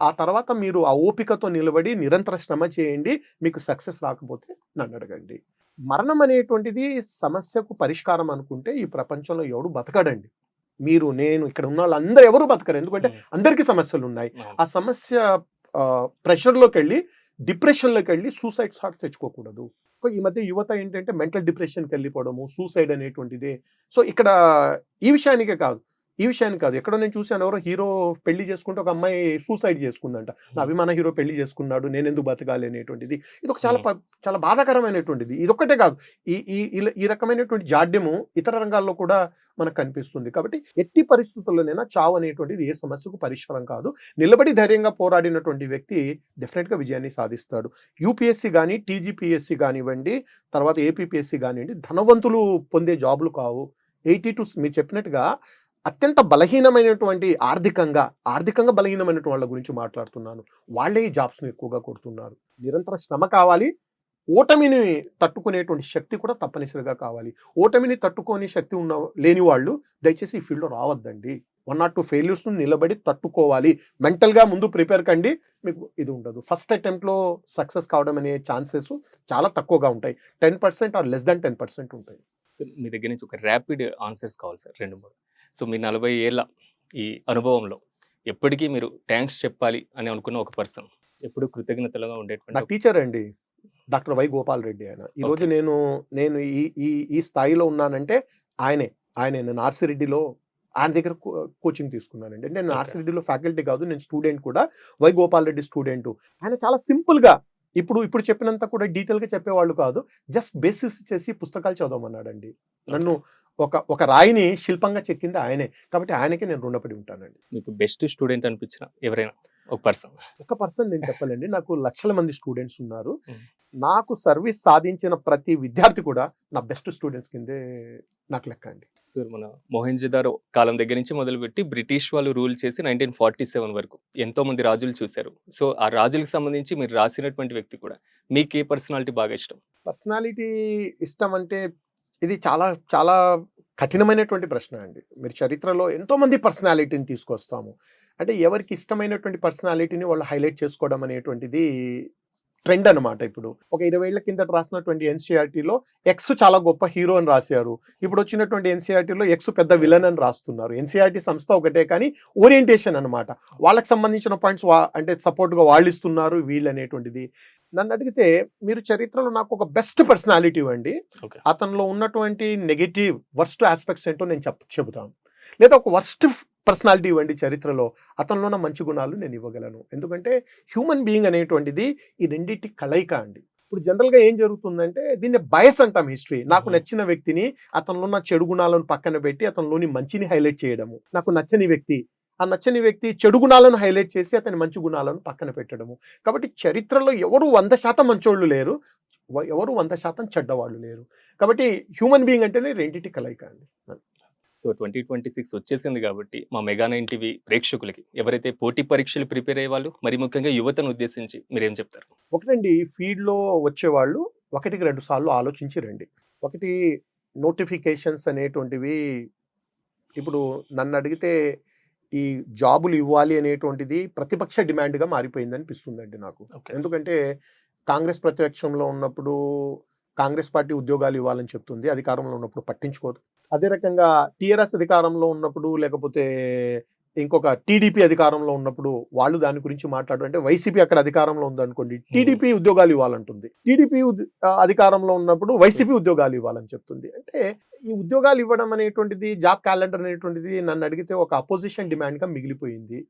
ఆ తర్వాత మీరు ఆ ఓపికతో నిలబడి నిరంతర శ్రమ చేయండి. మీకు సక్సెస్ రాకపోతే నన్ను అడగండి. మరణం అనేటువంటిది సమస్యకు పరిష్కారం అనుకుంటే ఈ ప్రపంచంలో ఎవడు బతకడండి. మీరు, నేను, ఇక్కడ ఉన్న వాళ్ళందరూ ఎవరు బతకరు. ఎందుకంటే అందరికీ సమస్యలు ఉన్నాయి. ఆ సమస్య ప్రెషర్లోకి వెళ్ళి, డిప్రెషన్లోకి వెళ్ళి సూసైడ్ థాట్స్ తెచ్చుకోకూడదు. ఈ మధ్య యువత ఏంటంటే మెంటల్ డిప్రెషన్కి వెళ్ళిపోవడము, సూసైడ్ అనేటువంటిదే. సో ఇక్కడ ఈ విషయానికి కాదు, ఎక్కడో నేను చూశాను, ఎవరో హీరో పెళ్లి చేసుకుంటే ఒక అమ్మాయి సూసైడ్ చేసుకుందంట. నా అభిమాన హీరో పెళ్లి చేసుకున్నాడు, నేను ఎందుకు బతకాలి అనేటువంటిది. ఇది ఒక చాలా బాధాకరమైనటువంటిది. ఇదొక్కటే కాదు, ఈ రకమైనటువంటి జాడ్యము ఇతర రంగాల్లో కూడా మనకు కనిపిస్తుంది. కాబట్టి ఎట్టి పరిస్థితుల్లోనైనా చావు అనేటువంటిది ఏ సమస్యకు పరిష్కారం కాదు. నిలబడి ధైర్యంగా పోరాడినటువంటి వ్యక్తి డెఫినెట్గా విజయాన్ని సాధిస్తాడు. యూపీఎస్సీ కానీ, టీజీపీఎస్సీ కానివ్వండి, తర్వాత ఏపీపీఎస్సీ కానివ్వండి, ధనవంతులు పొందే జాబులు కావు. 82 మీరు చెప్పినట్టుగా అత్యంత బలహీనమైనటువంటి ఆర్థికంగా బలహీనమైనటువంటి వాళ్ళ గురించి మాట్లాడుతున్నాను. వాళ్ళే ఈ జాబ్స్ను ఎక్కువగా కొడుతున్నారు. నిరంతర శ్రమ కావాలి, ఓటమిని తట్టుకునేటువంటి శక్తి కూడా తప్పనిసరిగా కావాలి. ఓటమిని తట్టుకొని శక్తి లేని వాళ్ళు దయచేసి ఈ ఫీల్డ్లో రావద్దండి. 1 or 2 ఫెయిల్యూర్స్ నిలబడి తట్టుకోవాలి. మెంటల్గా ముందు ప్రిపేర్ కండి, మీకు ఇది ఉండదు. ఫస్ట్ అటెంప్ట్లో సక్సెస్ కావడం అనే ఛాన్సెస్ చాలా తక్కువగా ఉంటాయి. 10% or less than 10% ఉంటాయి. సో మీ దగ్గర నుంచి ఒక ర్యాపిడ్ ఆన్సర్స్ కావాలి సార్ 2-3. సో మీ 40 ఏళ్ళ ఈ అనుభవంలో ఎప్పటికీ మీరు థ్యాంక్స్ చెప్పాలి అని అనుకున్న ఒక పర్సన్, ఎప్పుడు కృతజ్ఞతలుగా నా ఉండేటువంటి టీచర్ అండి డాక్టర్ వై గోపాల్ రెడ్డి. ఆయన ఈరోజు ఓకే. నేను నేను ఈ ఈ ఈ స్థాయిలో ఉన్నానంటే ఆయనే. నేను ఆర్సిరెడ్డిలో ఆయన దగ్గర కోచింగ్ తీసుకున్నానండి. అంటే నేను ఓకే. ఆర్సిరెడ్డిలో ఫ్యాకల్టీ కాదు, నేను స్టూడెంట్ కూడా. Y Gopal Reddy student. ఆయన చాలా సింపుల్గా ఇప్పుడు చెప్పినంత కూడా డీటెయిల్గా చెప్పేవాళ్ళు కాదు. జస్ట్ బేసిక్స్ చేసి పుస్తకాలు చదవమన్నాడండి. నన్ను ఒక రాయిని శిల్పంగా చెక్కింది ఆయనే. కాబట్టి ఆయనకే నేను రుణపడి ఉంటానండి. మీకు బెస్ట్ స్టూడెంట్ అనిపించిన ఎవరైనా ఒక పర్సన్? ఒక పర్సన్ నేను చెప్పలేండి. నాకు లక్షల మంది స్టూడెంట్స్ ఉన్నారు. Hmm. నాకు సర్వీస్ సాధించిన ప్రతి విద్యార్థి కూడా నా బెస్ట్ స్టూడెంట్స్ కిందే నాకు లెక్క అండి. సార్ మన మొహెంజదారో కాలం దగ్గర నుంచి మొదలుపెట్టి బ్రిటిష్ వాళ్ళు రూల్ చేసి 1947 వరకు ఎంతో మంది రాజులు చూశారు. సో ఆ రాజులకు సంబంధించి మీరు రాసినటువంటి వ్యక్తి కూడా, మీకు ఏ పర్సనాలిటీ బాగా ఇష్టం? పర్సనాలిటీ ఇష్టం అంటే ఇది చాలా చాలా కఠినమైనటువంటి ప్రశ్న అండి. మీరు చరిత్రలో ఎంతో మంది పర్సనాలిటీని తీసుకొస్తాము. అంటే ఎవరికి ఇష్టమైనటువంటి పర్సనాలిటీని వాళ్ళు హైలైట్ చేసుకోవడం అనేటువంటిది ట్రెండ్ అనమాట. ఇప్పుడు ఒక 20 ఏళ్ల కిందట రాసినటువంటి ఎన్సీఆర్టీలో ఎక్స్ చాలా గొప్ప హీరో అని రాశారు. ఇప్పుడు వచ్చినటువంటి ఎన్సీఆర్టీలో ఎక్స్ పెద్ద విలన్ అని రాస్తున్నారు. ఎన్సీఆర్టీ సంస్థ ఒకటే కానీ ఓరియంటేషన్ అనమాట. వాళ్ళకి సంబంధించిన పాయింట్స్ అంటే సపోర్ట్గా వాళ్ళు ఇస్తున్నారు వీళ్ళు అనేటువంటిది. నన్ను అడిగితే మీరు చరిత్రలో నాకు ఒక బెస్ట్ పర్సనాలిటీ ఇవ్వండి, ఓకే. అతనిలో ఉన్నటువంటి నెగటివ్ వర్స్ట్ ఆస్పెక్ట్స్ ఏంటో నేను చెబుతాను. లేదా ఒక వర్స్ట్ పర్సనాలిటీ ఇవ్వండి చరిత్రలో, అతనిలో ఉన్న మంచి గుణాలు నేను ఇవ్వగలను. ఎందుకంటే హ్యూమన్ బీయింగ్ అనేటువంటిది ఈ రెండింటి కలయిక అండి. ఇప్పుడు జనరల్గా ఏం జరుగుతుందంటే దీన్ని బయస్ అంటాం హిస్టరీ. నాకు నచ్చిన వ్యక్తిని అతనిలో ఉన్న చెడు గుణాలను పక్కన పెట్టి అతనిలోని మంచిని హైలైట్ చేయడము. నాకు నచ్చని వ్యక్తి, ఆ నచ్చని వ్యక్తి చెడు గుణాలను హైలైట్ చేసి అతని మంచి గుణాలను పక్కన పెట్టడము. కాబట్టి చరిత్రలో ఎవరు 100% మంచోళ్ళు లేరు, ఎవరు 100% చెడ్డవాళ్ళు లేరు. కాబట్టి హ్యూమన్ బీయింగ్ అంటేనే రెండింటి కలయిక అండి. సో 2026 వచ్చేసింది కాబట్టి మా మెగా 9 టీవీ ప్రేక్షకులకి, ఎవరైతే పోటీ పరీక్షలు ప్రిపేర్ అయ్యే వాళ్ళు, మరి ముఖ్యంగా యువతను ఉద్దేశించి మీరేం చెప్తారు? ఒకటండి, ఫీల్డ్లో వచ్చేవాళ్ళు 1-2 సార్లు ఆలోచించి రండి. ఒకటి, నోటిఫికేషన్స్ అనేటువంటివి ఇప్పుడు నన్ను అడిగితే ఈ జాబులు ఇవ్వాలి అనేటువంటిది ప్రతిపక్ష డిమాండ్గా మారిపోయింది అనిపిస్తుందండి నాకు. ఎందుకంటే కాంగ్రెస్ ప్రతిపక్షంలో ఉన్నప్పుడు కాంగ్రెస్ పార్టీ ఉద్యోగాలు ఇవ్వాలని చెప్తుంది, అధికారంలో ఉన్నప్పుడు పట్టించుకోదు. అదే రకంగా టీఆర్ఎస్ అధికారంలో ఉన్నప్పుడు, లేకపోతే ఇంకొక టీడీపీ అధికారంలో ఉన్నప్పుడు వాళ్ళు దాని గురించి మాట్లాడు. అంటే వైసీపీ అక్కడ అధికారంలో ఉందనుకోండి, టీడీపీ ఉద్యోగాలు ఇవ్వాలంటుంది. టీడీపీ అధికారంలో ఉన్నప్పుడు వైసీపీ ఉద్యోగాలు ఇవ్వాలని చెప్తుంది. అంటే ఈ ఉద్యోగాలు ఇవ్వడం అనేటువంటిది, జాబ్ క్యాలెండర్ అనేటువంటిది నన్ను అడిగితే ఒక అపోజిషన్ డిమాండ్గా మిగిలిపోయింది.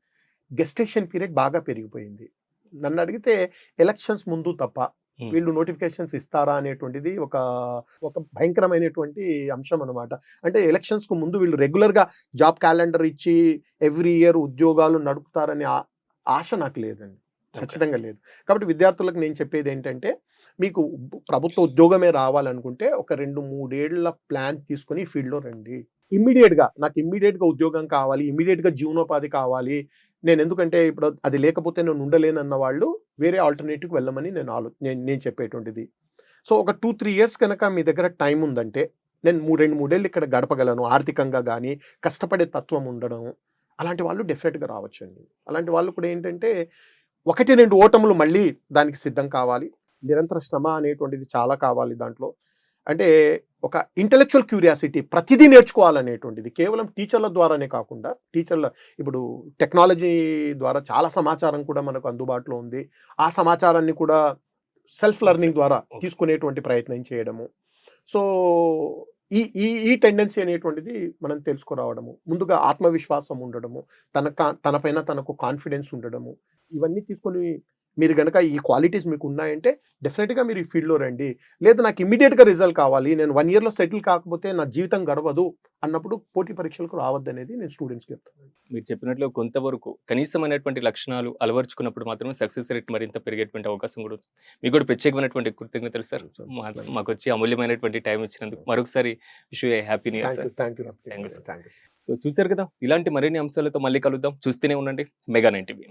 గెస్టేషన్ పీరియడ్ బాగా పెరిగిపోయింది. నన్ను అడిగితే ఎలక్షన్స్ ముందు తప్ప వీళ్ళు నోటిఫికేషన్స్ ఇస్తారా అనేటువంటిది ఒక భయంకరమైనటువంటి అంశం అనమాట. అంటే ఎలక్షన్స్ కు ముందు వీళ్ళు రెగ్యులర్ గా జాబ్ క్యాలెండర్ ఇచ్చి ఎవ్రీ ఇయర్ ఉద్యోగాలు నడుపుతారనే ఆశ నాకు లేదండి, ఖచ్చితంగా లేదు. కాబట్టి విద్యార్థులకు నేను చెప్పేది ఏంటంటే, మీకు ప్రభుత్వ ఉద్యోగమే రావాలనుకుంటే ఒక 2-3 ఏళ్ల ప్లాన్ తీసుకొని ఫీల్డ్లో రండి. నాకు ఇమ్మీడియట్గా ఉద్యోగం కావాలి, ఇమ్మీడియట్గా జీవనోపాధి కావాలి, నేను ఎందుకంటే ఇప్పుడు అది లేకపోతే నేను ఉండలేనన్న వాళ్ళు వేరే ఆల్టర్నేటివ్ వెళ్ళమని నేను చెప్పేటువంటిది. సో ఒక 2-3 ఇయర్స్ కనుక మీ దగ్గర టైం ఉందంటే, నేను 2-3 ఏళ్ళు ఇక్కడ గడపగలను, ఆర్థికంగా కానీ కష్టపడే తత్వం ఉండడం, అలాంటి వాళ్ళు డెఫినెట్గా రావచ్చండి. అలాంటి వాళ్ళు కూడా ఏంటంటే 1-2 ఓటములు మళ్ళీ దానికి సిద్ధం కావాలి, నిరంతర శ్రమ అనేటువంటిది చాలా కావాలి దాంట్లో. అంటే ఒక ఇంటెలెక్చువల్ క్యూరియాసిటీ, ప్రతిదీ నేర్చుకోవాలనేటువంటిది కేవలం టీచర్ల ద్వారానే కాకుండా, ఇప్పుడు టెక్నాలజీ ద్వారా చాలా సమాచారం కూడా మనకు అందుబాటులో ఉంది. ఆ సమాచారాన్ని కూడా సెల్ఫ్ లెర్నింగ్ ద్వారా తీసుకునేటువంటి ప్రయత్నం చేయడము. సో ఈ టెండెన్సీ అనేటువంటిది మనం తెలుసుకురావడము, ముందుగా ఆత్మవిశ్వాసం ఉండడము, తనపైన తనకు కాన్ఫిడెన్స్ ఉండడము, ఇవన్నీ తీసుకొని మీరు కనుక ఈ క్వాలిటీస్ మీకు ఉన్నాయంటే డెఫినెట్గా మీరు ఈ ఫీల్డ్లో రండి. లేదు నాకు ఇమ్మీడియట్గా రిజల్ట్ కావాలి, నేను 1 ఇయర్లో సెటిల్ కాకపోతే నా జీవితం గడవదు అన్నప్పుడు పోటీ పరీక్షలకు రావద్దనేది నేను స్టూడెంట్స్కి చెప్తాను. మీరు చెప్పినట్లు కొంతవరకు కనీసమైనటువంటి లక్షణాలు అలవర్చుకున్నప్పుడు మాత్రమే సక్సెస్ రేట్ మరింత పెరిగేటువంటి అవకాశం కూడా ఉంది. మీకు కూడా ప్రత్యేకమైనటువంటి కృతజ్ఞతలు సార్, మాకు వచ్చి అమూల్యమైనటువంటి టైం ఇచ్చినందుకు. మరొకసారి wish you A happy new year sir. Thank you. So చూసారు కదా, ఇలాంటి మరిన్ని అంశాలతో మళ్ళీ కలుద్దాం. చూస్తూనే ఉండండి మెగా 9 టీవీ.